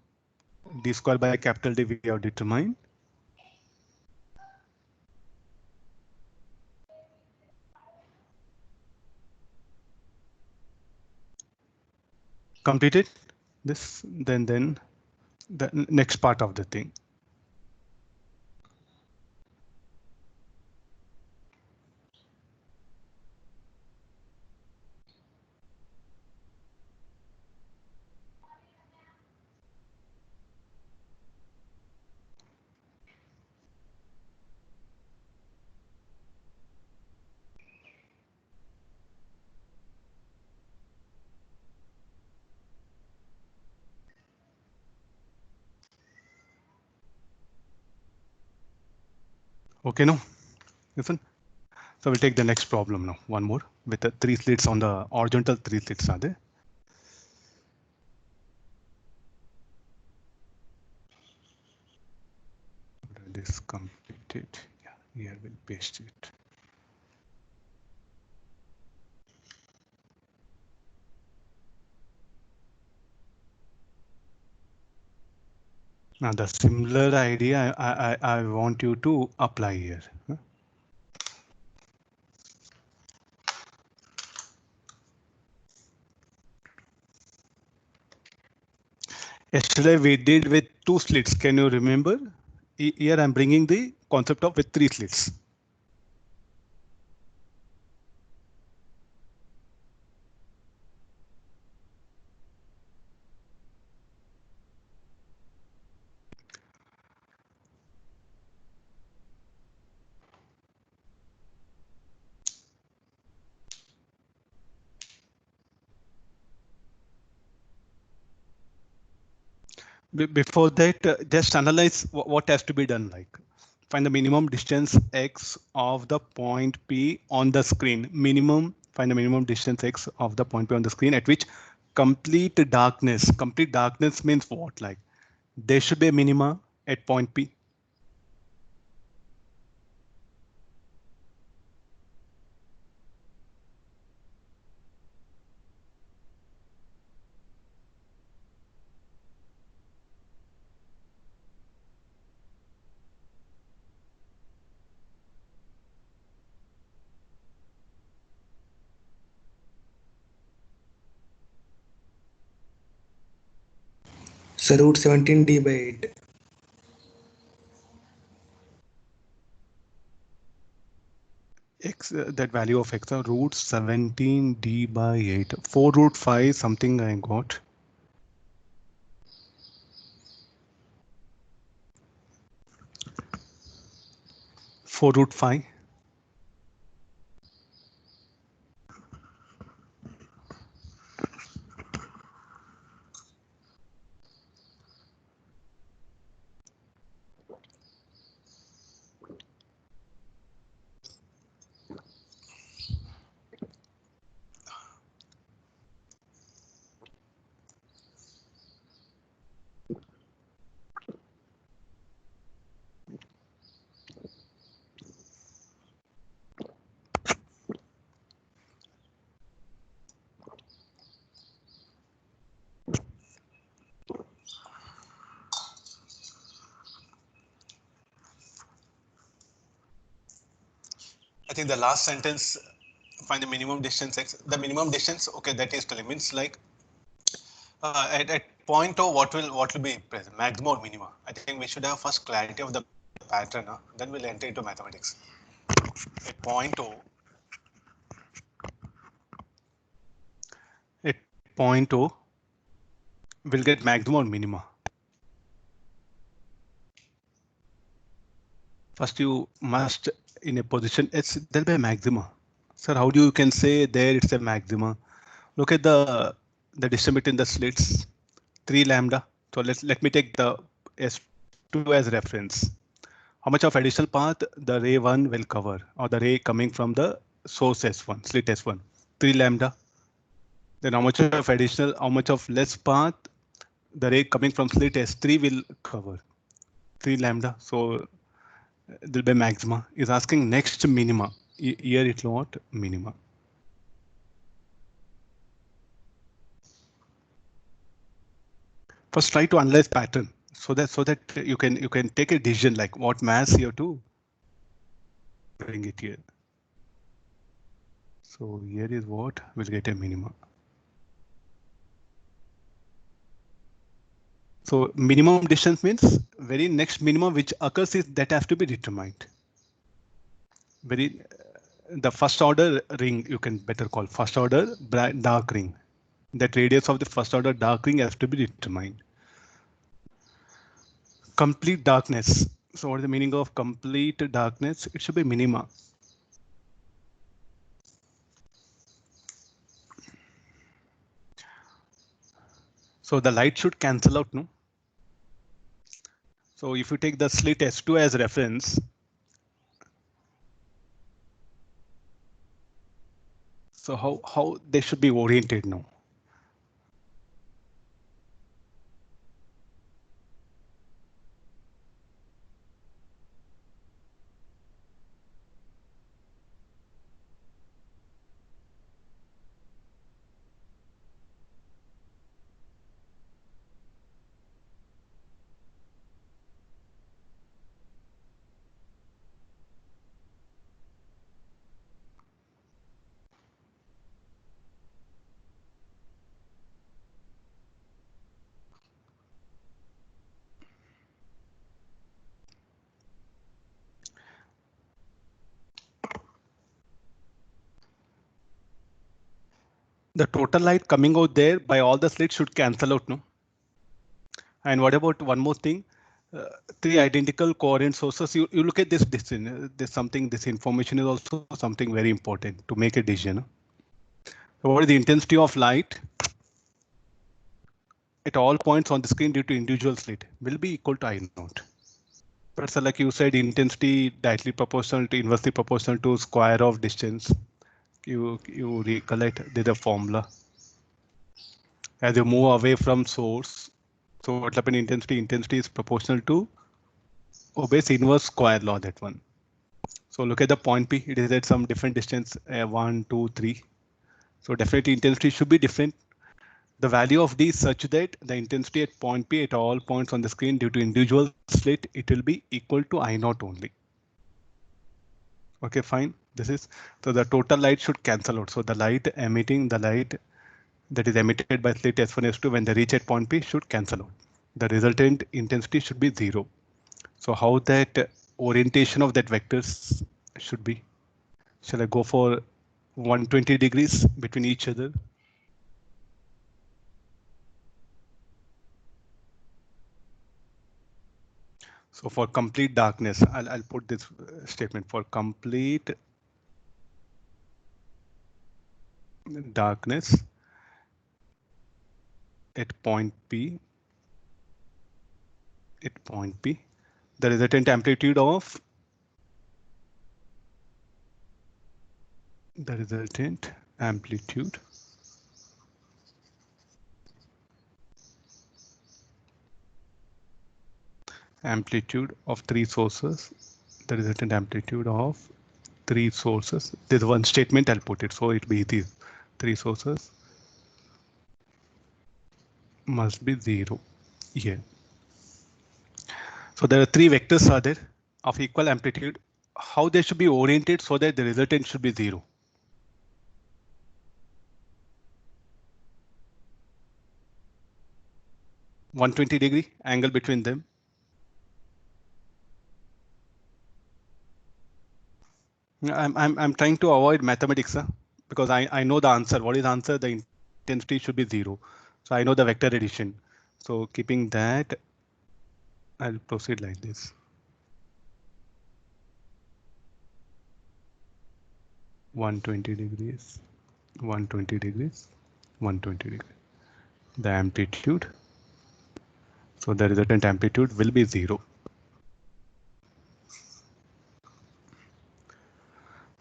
D square by capital D we have determined. Completed this, then the next part of the thing. Okay, no, listen. So we'll take the next problem now. One more with the 3 slits on the horizontal 3 slits are there. This completed. Yeah, here we'll paste it. Now the similar idea I want you to apply here. Yesterday we did with 2 slits. Can you remember? Here I'm bringing the concept of with 3 slits. Before that, just analyze what has to be done. Like find the minimum distance x of the point P on the screen. Find the minimum distance x of the point P on the screen at which complete darkness. Complete darkness means what? Like there should be a minima at point P. So root 17D by 8. X, that value of x, root 17d by 8. 4 root 5 something I got. Four root 5. think the last sentence, find the minimum distance x. The minimum distance, okay, that is telling means like at point O, what will be present, maximum or minima? I think we should have first clarity of the pattern, then we'll enter into mathematics. At point O, we'll get maximum or minima. First, you must in a position S, there'll be a maxima. Sir, how do you can say there it's a maxima? Look at the distance between the slits, 3 lambda. So let me take the S2 as reference. How much of additional path the ray 1 will cover, or the ray coming from the source S1, slit S1, 3 lambda. Then how much of less path the ray coming from slit S3 will cover, 3 lambda. So there'll be maxima. Is asking next minima. Here it's not minima. First, try to analyze pattern so that you can take a decision like what mass here to bring it here. So here is what will get a minima. So minimum distance means very next minimum which occurs is that has to be determined. The first order ring you can better call first order dark ring. That radius of the first order dark ring has to be determined. Complete darkness. So what is the meaning of complete darkness? It should be minima. So the light should cancel out, no? So if you take the slit S2 as reference, so how they should be oriented now? The total light coming out there by all the slits should cancel out, no? And what about one more thing? 3 identical coherent sources. You look at this distance. This information is also something very important to make a decision. So what is the intensity of light at all points on the screen due to individual slit will be equal to I naught. But so like you said, intensity directly proportional to inversely proportional to square of distance. You recollect the formula. As you move away from source, so what happened? Intensity is proportional to obeys inverse square law, that one. So look at the point P. It is at some different distance, 1, 2, 3. So definitely intensity should be different. The value of D is such that the intensity at point P at all points on the screen due to individual slit, it will be equal to I naught only. Okay, fine. This is so the total light should cancel out. So the light that is emitted by slit S1, S2 when they reach at point P should cancel out. The resultant intensity should be 0. So how that orientation of that vectors should be? Shall I go for 120 degrees between each other? So for complete darkness, I'll put this statement for complete darkness at point P. The resultant amplitude of amplitude of 3 sources. The resultant amplitude of 3 sources. There's one statement I'll put it, so it be these 3 sources must be 0 here. So there are 3 vectors are there of equal amplitude how they should be oriented so that the resultant should be 0. (120° angle between them). I'm trying to avoid mathematics, because I know the answer. What is the answer? The intensity should be 0. So I know the vector addition. So keeping that, I'll proceed like this. (120°, 120°, 120°. The amplitude. So the resultant amplitude will be 0.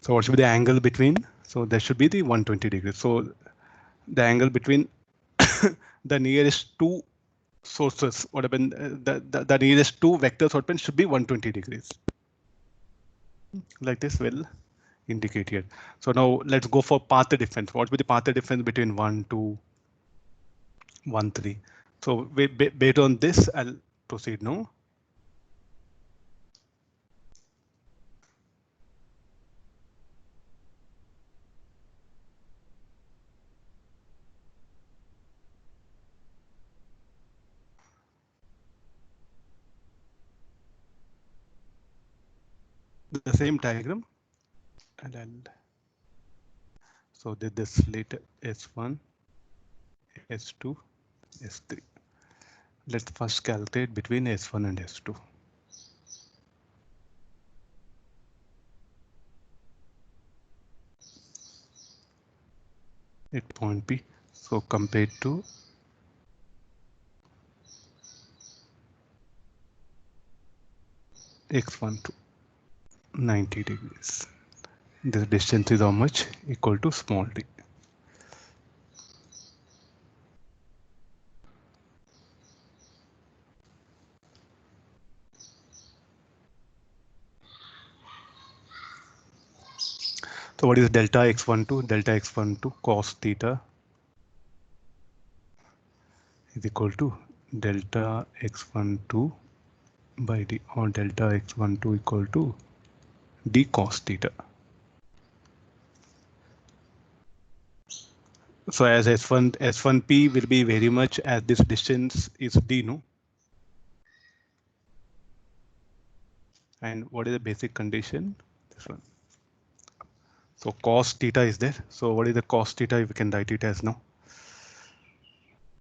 So what should be the angle between? So there should be the 120°. So the angle between the nearest two sources, what happened? The nearest two vectors what happened should be 120°. Like this will indicate here. So now let's go for path difference. What will be the path difference between 1, 2, 1, 3? So based on this, I'll proceed now. The same diagram, and I'll so this later S1, S2, S3. Let's first calculate between S1 and S2. At point P, so compared to X12, 90°. The distance is how much? Equal to small d. So what is delta x12? Delta x12 cos theta is equal to delta x12 by d, or delta x12 equal to d cos theta. So as S1P will be very much as this distance is d, no? And what is the basic condition? This one. So cos theta is there. So what is the cos theta? We can write it as now.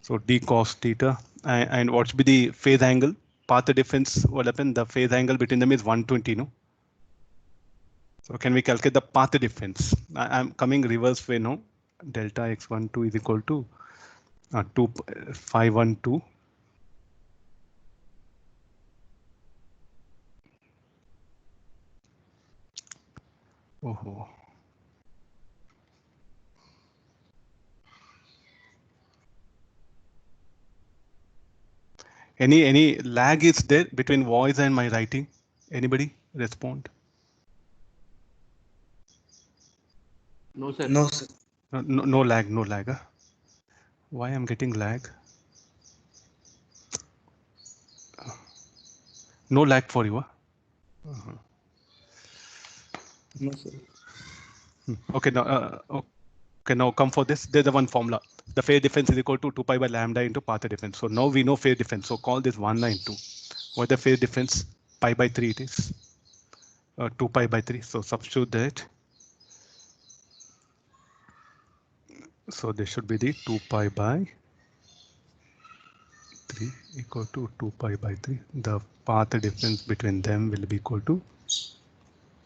So d cos theta, and what should be the phase angle? Path difference, what happened? The phase angle between them is 120, no? So can we calculate the path difference? I'm coming reverse way now. Delta x12 is equal to 512. Oh. Any lag is there between voice and my writing? Anybody respond? No, sir. No, sir. No lag, no lag. Huh? Why I'm getting lag? No lag for you. Huh? No, sir. Okay, now okay, now come for this. There's the one formula. The phase difference is equal to 2 pi by lambda into path difference. So now we know phase difference. So call this 192. What the phase difference? Pi by 3 it is. 2 pi by 3. So substitute that. So this should be the 2 pi by 3 equal to 2 pi by 3. The path difference between them will be equal to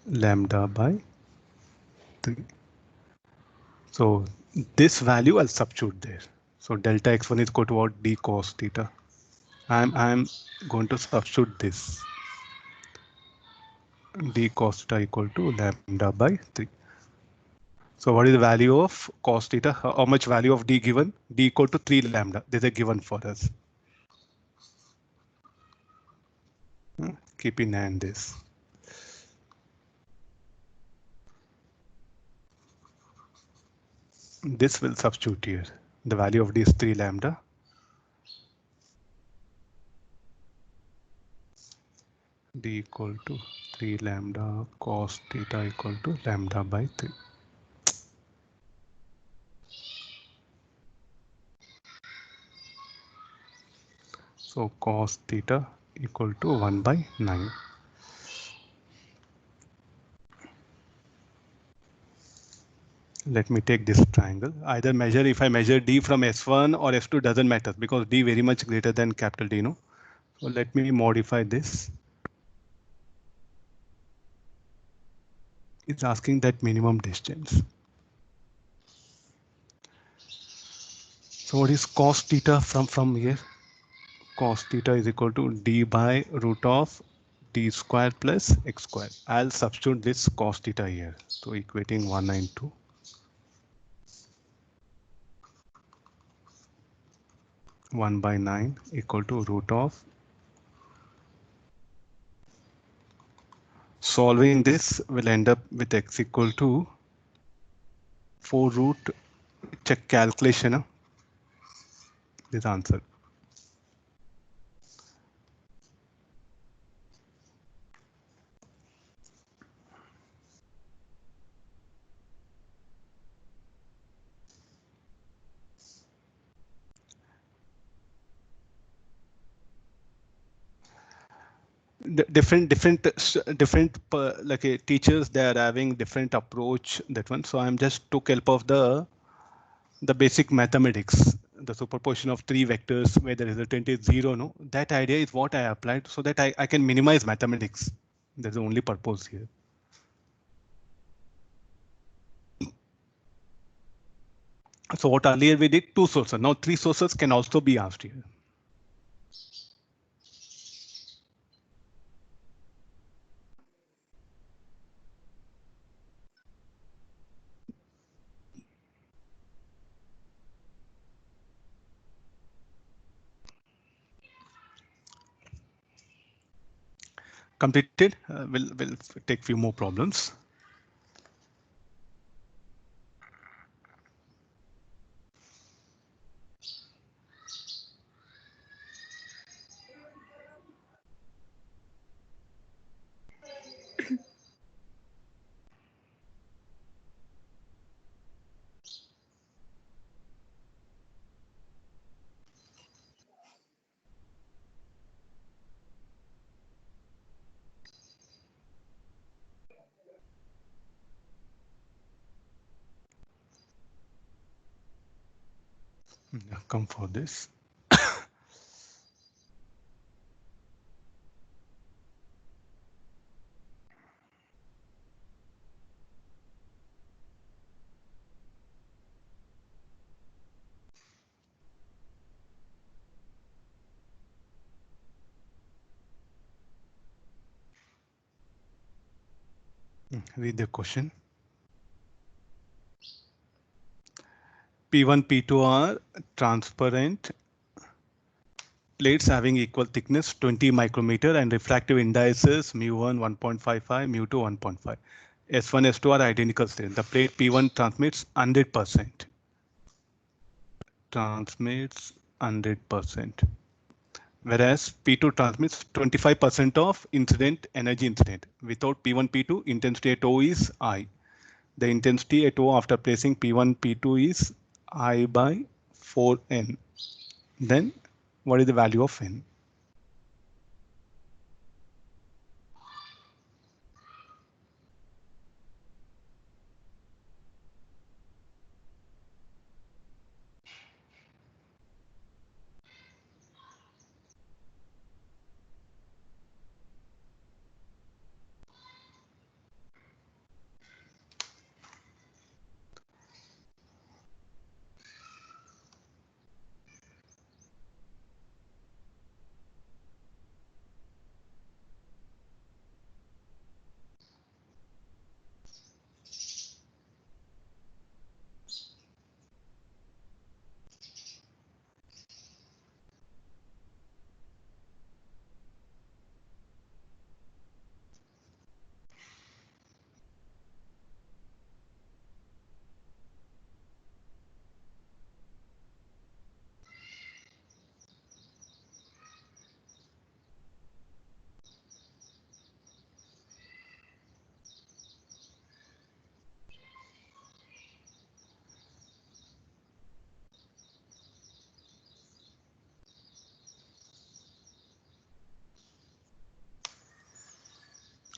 lambda by 3. So this value I'll substitute there. So delta x1 is equal to what? D cos theta. I'm going to substitute this. D cos theta equal to lambda by 3. So what is the value of cos theta? How much value of D given? D equal to 3 lambda. This is given for us. Keep in mind this. This will substitute here. The value of D is 3 lambda. D equal to 3 lambda cos theta equal to lambda by 3. So cos theta equal to 1 by 9. Let me take this triangle. Either measure, if I measure D from S1 or S2 doesn't matter because D very much greater than capital D, no? So let me modify this. It's asking that minimum distance. So what is cos theta from here? Cos theta is equal to D by root of D square plus X square. I'll substitute this cos theta here. So equating 192. One by 9 equal to root of. Solving this will end up with X equal to 4 root, check calculation, this answer. Different like teachers, they are having different approach, that one. So I'm just took help of the basic mathematics, the superposition of three vectors where the resultant is 0, no, that idea is what I applied so that I can minimize mathematics. That's the only purpose here. So what earlier we did 2 sources, now 3 sources can also be asked here. Completed. We'll take few more problems. Come for this. Read the question. P1, P2 are transparent plates having equal thickness 20 micrometer and refractive indices mu1 1.55, mu2 1.5. S1, S2 are identical still. The plate P1 transmits 100%. Transmits 100%. Whereas P2 transmits 25% of incident energy incident. Without P1, P2, intensity at O is I. The intensity at O after placing P1, P2 is I by 4N. Then what is the value of N?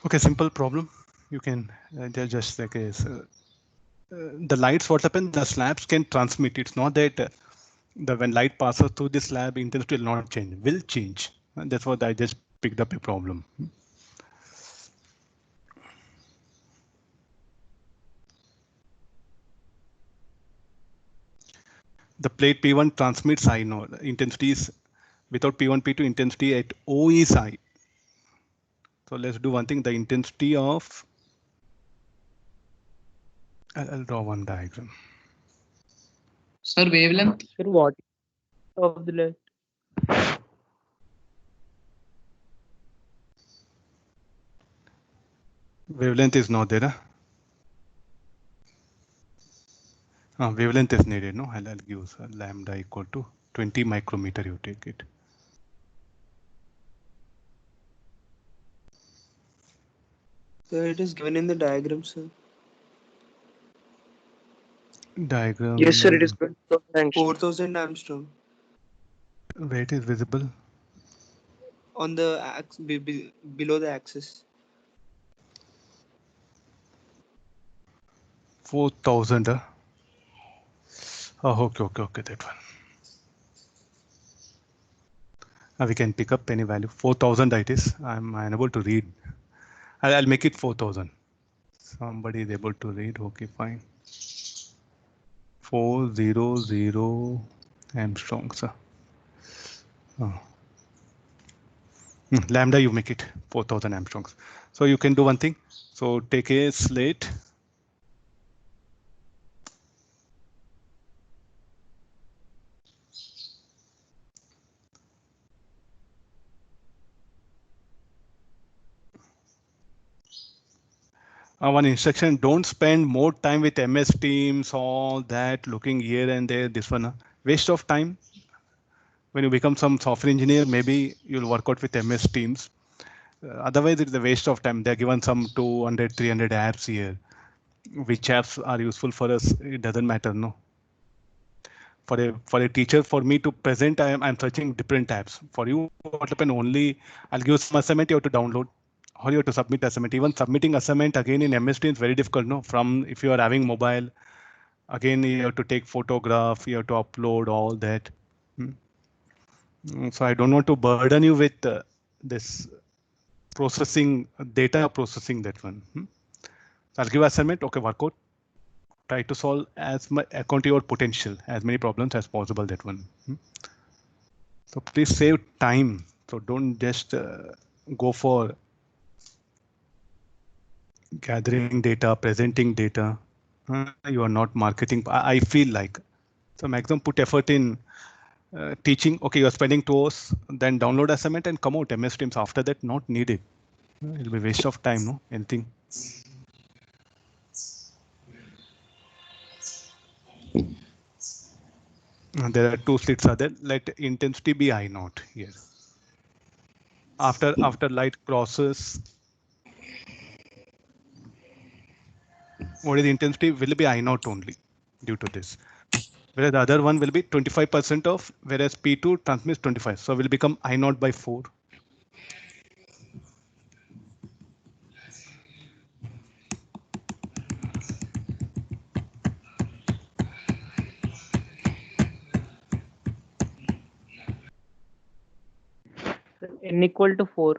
Okay, simple problem. You can just like the lights. What happens? The slabs can transmit. It's not that the when light passes through the slab, intensity will not change. Will change. And that's what I just picked up a problem. The plate P1 transmits I know intensity is without P1 P2 intensity at O is I. So let's do one thing. The intensity of I'll draw one diagram. Sir, wavelength. Sir, what of the light? Wavelength is not there. Wavelength is needed. No, I'll give lambda equal to 20 micrometer. You take it. So it is given in the diagram, sir. Diagram. Yes, sir, it is 2000 angstrom. 4000 Armstrong Where it is visible? on the below the axis. 4000. Oh, okay, that one. We can pick up any value. 4000 it is. I'm unable to read. I'll make it 4000. Somebody is able to read. Okay, fine. 400 Armstrong, sir. Lambda, you make it 4000 Armstrongs. So you can do one thing. So take a slate. One instruction, don't spend more time with MS Teams, all that, looking here and there, this one. Waste of time. When you become some software engineer, maybe you'll work out with MS Teams. Otherwise, it's a waste of time. They're given some 200, 300 apps here. Which apps are useful for us? It doesn't matter, no. For a teacher, for me to present, I'm searching different tabs. For you, what happen only, I'll give some assignment you have to download, or you have to submit assignment. Even submitting assignment again in MS Teams is very difficult, no? From if you are having mobile, again you have to take photograph, you have to upload all that. So I don't want to burden you with this processing, data processing, that one. So I'll give assignment, okay, work out. Try to solve as much according to your potential, as many problems as possible, that one. So please save time. So don't just go for gathering data, presenting data. You are not marketing. I feel like so maximum put effort in teaching. Okay, you are spending 2 hours, then download assignment and come out MS Teams. After that, not needed. It'll be waste of time. No, anything. There are 2 slits are there. Let intensity be I naught here. After light crosses, what is the intensity will be I naught only due to this. Whereas the other one will be 25% of, whereas P2 transmits 25. So will become I naught by 4. N equal to 4.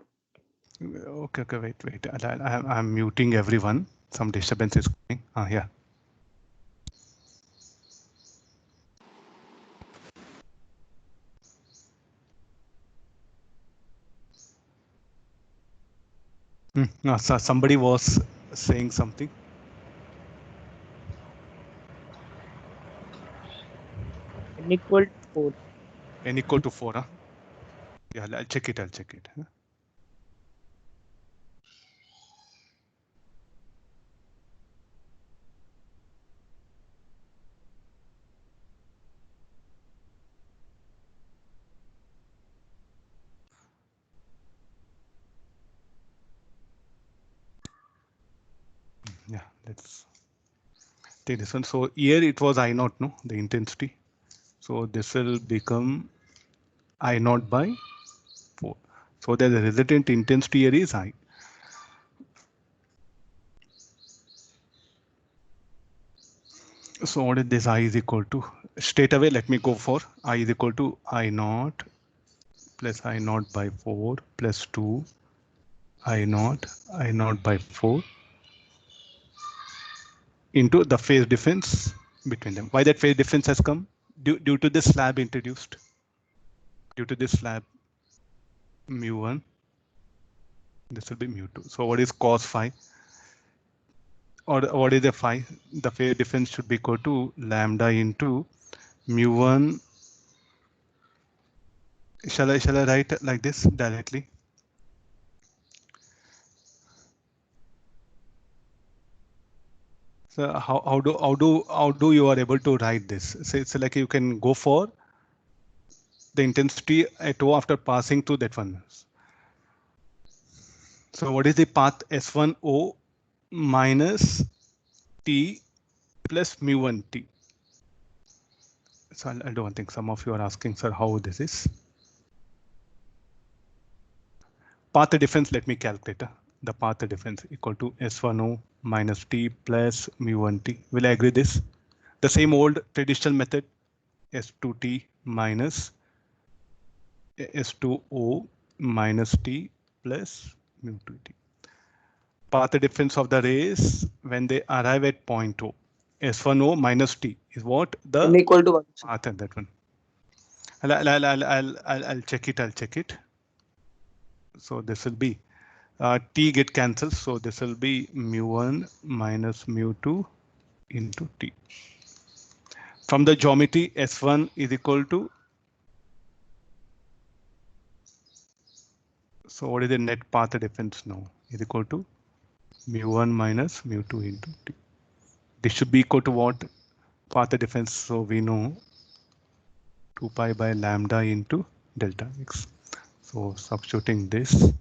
Okay, wait. I'm muting everyone. Some disturbance is coming. Yeah. So somebody was saying something. N equal to 4. N equal to 4. Huh? Yeah, I'll check it. Huh? Yeah, let's take this one. So here it was I naught, no, the intensity. So this will become I naught by 4. So the resultant intensity here is I. So what is this? I is equal to, straight away, let me go for I is equal to I naught plus I naught by 4 plus 2 I naught by 4 into the phase difference between them. Why that phase difference has come? Due to this slab introduced. Due to this slab, mu1, this will be mu2. So what is cos phi? Or what is the phi? The phase difference should be equal to lambda into mu1. Shall I write like this directly? So how do you are able to write this? So it's like you can go for the intensity at O after passing through that one. So what is the path S1O minus T plus mu1 T? So I'll do one thing. Some of you are asking, sir, how this is? Path difference, let me calculate. The path difference equal to S1O minus T plus mu1 T. Will I agree this? The same old traditional method, S2T minus S2O minus T plus mu2T. Path difference of the rays when they arrive at point O. S1O minus T is what the N equal to 1. path at that one. I'll check it. I'll check it. So this will be T get cancelled. So this will be mu1 minus mu2 into T. From the geometry, S1 is equal to. So what is the net path difference now? Is equal to mu1 minus mu2 into T. This should be equal to what? Path difference. So we know 2 pi by lambda into delta x. So substituting this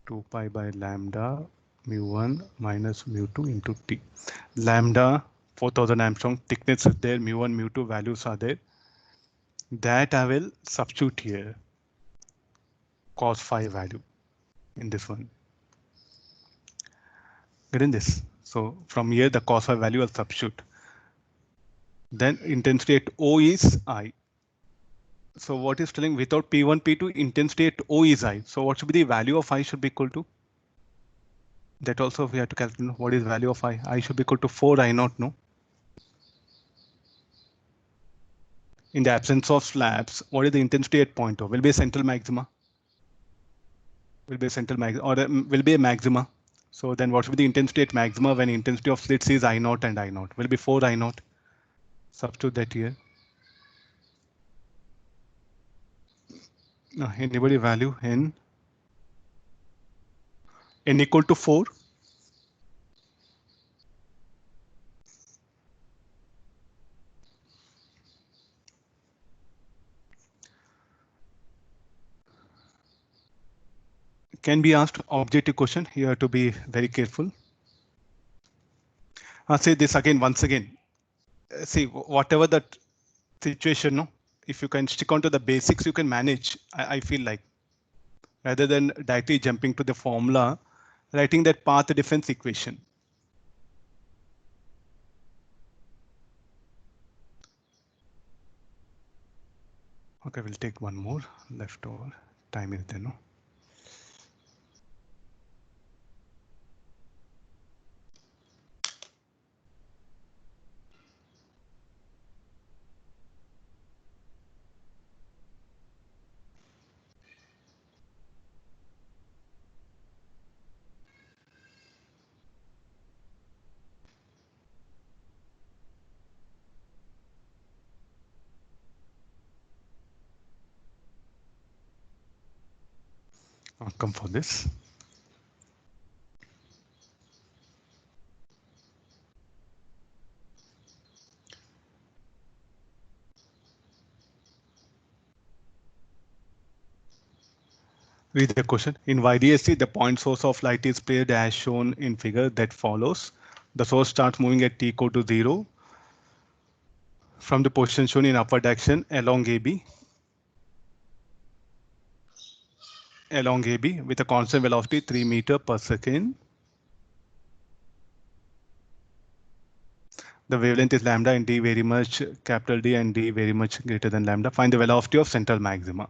2 pi by lambda mu1 minus mu2 into T. Lambda 4000 Armstrong, thickness is there, mu1, mu2 values are there. That I will substitute here. Cos phi value in this one. Getting this? So from here the cos phi value I'll substitute. Then intensity at O is I. So what is telling without P1, P2, intensity at O is I. So what should be the value of I should be equal to? That also we have to calculate what is value of I. I should be equal to 4 I naught, no? In the absence of slabs, what is the intensity at point O? Will be a central maxima. Will be a central maxima or will be a maxima. So then what should be the intensity at maxima when intensity of slits is I naught and I naught? Will be 4 I naught. Substitute that here. Anybody value n equal to 4. Can be asked objective question. You have to be very careful. I'll say this again, once again. See, whatever that situation, no, if you can stick on to the basics, you can manage. I feel like rather than directly jumping to the formula, writing that path difference equation. Okay, we'll take one more leftover. Time is there, no? I'll come for this. Read the question. In YDSC, the point source of light is paired as shown in figure that follows. The source starts moving at t equal to 0 from the position shown in upward direction along AB. Along AB with a constant velocity 3 meters per second. The wavelength is lambda and d very much capital D and d very much greater than lambda. Find the velocity of central maxima.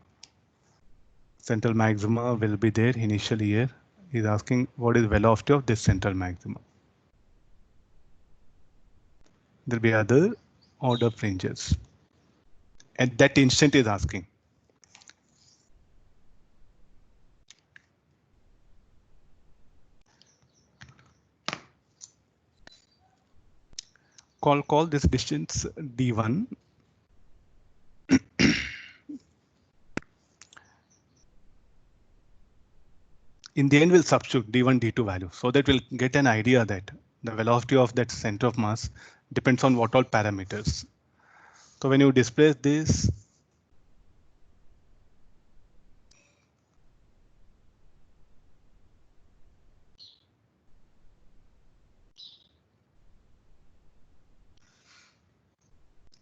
Central maxima will be there initially here. He's asking what is velocity of this central maxima. There'll be other order fringes. At that instant is asking. Call this distance d1. In the end, we'll substitute d1, d2 value so that we'll get an idea that the velocity of that center of mass depends on what all parameters. So when you displace this,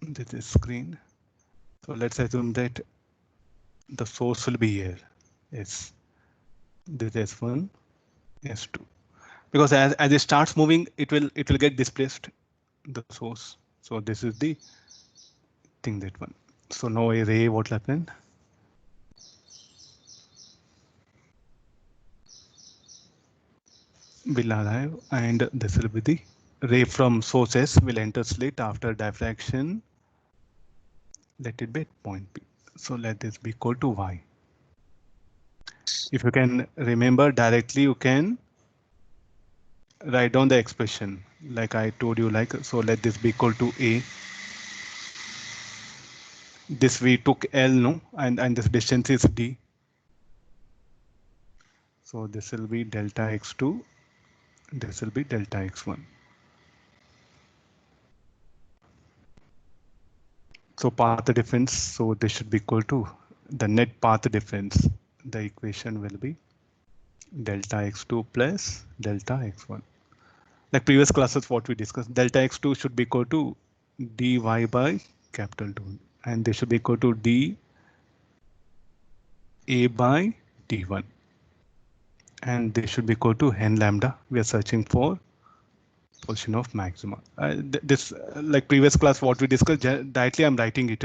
this is screen. So let's assume that the source will be here. Yes, this S1, S2. Because as it starts moving, it will get displaced, the source. So this is the thing, that one. So now array what will happen? Will arrive, and this will be the ray from source S will enter slit after diffraction. Let it be at point P. So let this be equal to Y. If you can remember directly, you can write down the expression like I told you, like, so let this be equal to A. This we took L, no, and this distance is D. So this will be delta x2, this will be delta x1. So path difference, so this should be equal to the net path difference. The equation will be delta x2 plus delta x1. Like previous classes what we discussed, delta x2 should be equal to dy by capital 2, and this should be equal to d a by d1, and this should be equal to n lambda. We are searching for position of maxima. This like previous class what we discussed, directly I'm writing it.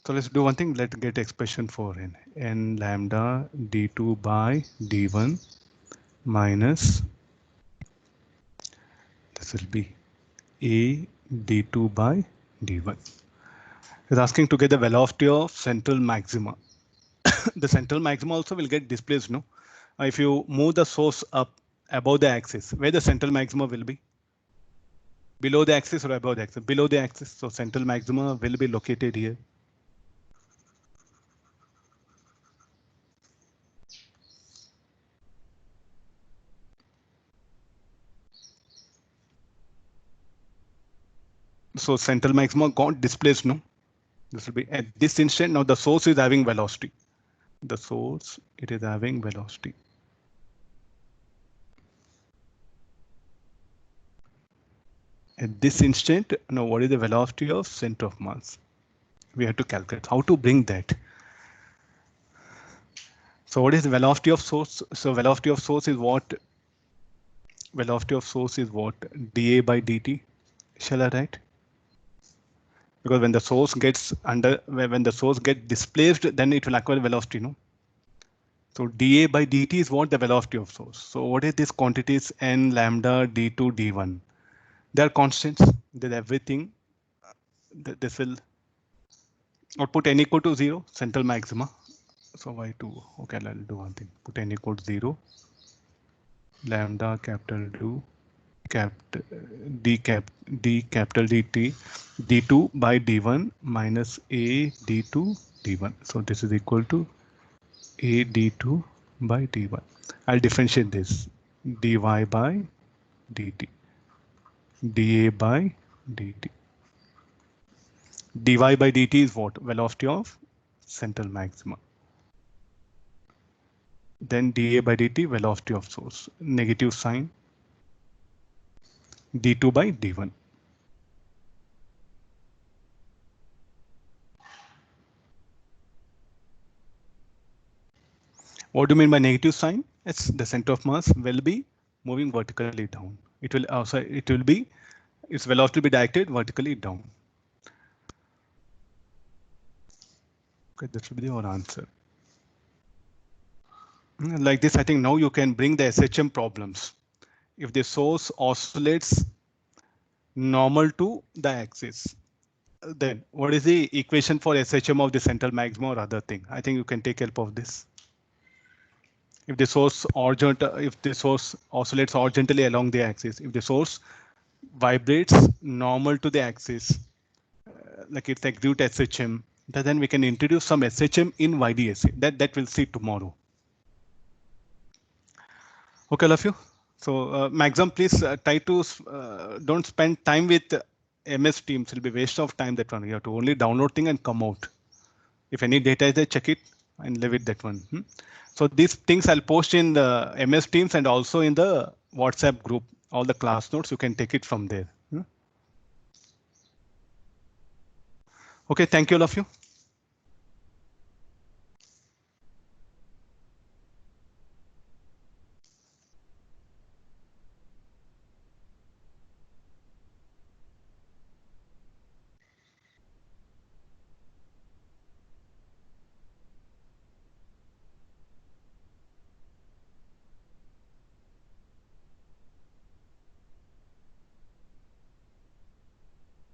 So let's do one thing. Let's get expression for n lambda d2 by d1 minus, this will be a d2 by d1. It's asking to get the velocity of central maxima. The central maxima also will get displaced, no? If you move the source up above the axis, where the central maxima will be? Below the axis or above the axis? Below the axis. So central maxima will be located here. So central maxima got displaced, no? This will be at this instant. Now the source is having velocity. The source, it is having velocity. At this instant, now what is the velocity of center of mass? We have to calculate how to bring that. So what is the velocity of source? So velocity of source is what? Velocity of source is what? dA by dt. Shall I write? Because when the source gets when the source gets displaced, then it will acquire velocity, no? So dA by dt is what? The velocity of source. So what is this quantities n lambda d2 d1? They are constants. There's everything. This will output n equal to 0, central maxima. So y2, okay, I'll do one thing. Put n equal to 0. Lambda capital 2 d capital dt d2 by d1 minus a d2 d1. So this is equal to a d2 by d1. I'll differentiate this dy by dt, dA by dt. dy by dt is what? Velocity of central maxima. Then dA by dt, velocity of source, negative sign, d2 by d1. What do you mean by negative sign? It's the center of mass will be moving vertically down. It will also, it will be its velocity will be directed vertically down. Okay, that should be our answer. Like this, I think now you can bring the SHM problems. If the source oscillates normal to the axis, then what is the equation for SHM of the central maximum or other thing? I think you can take help of this. If the source oscillates horizontally along the axis, if the source vibrates normal to the axis, like it's like root SHM, then we can introduce some SHM in YDSA. That we'll see tomorrow. Okay, all of you. So Maxim, please try to don't spend time with MS Teams. It'll be waste of time, that one. You have to only download thing and come out. If any data is there, check it and leave it, that one. So these things I'll post in the MS Teams and also in the WhatsApp group, all the class notes, you can take it from there. Okay, thank you all of you.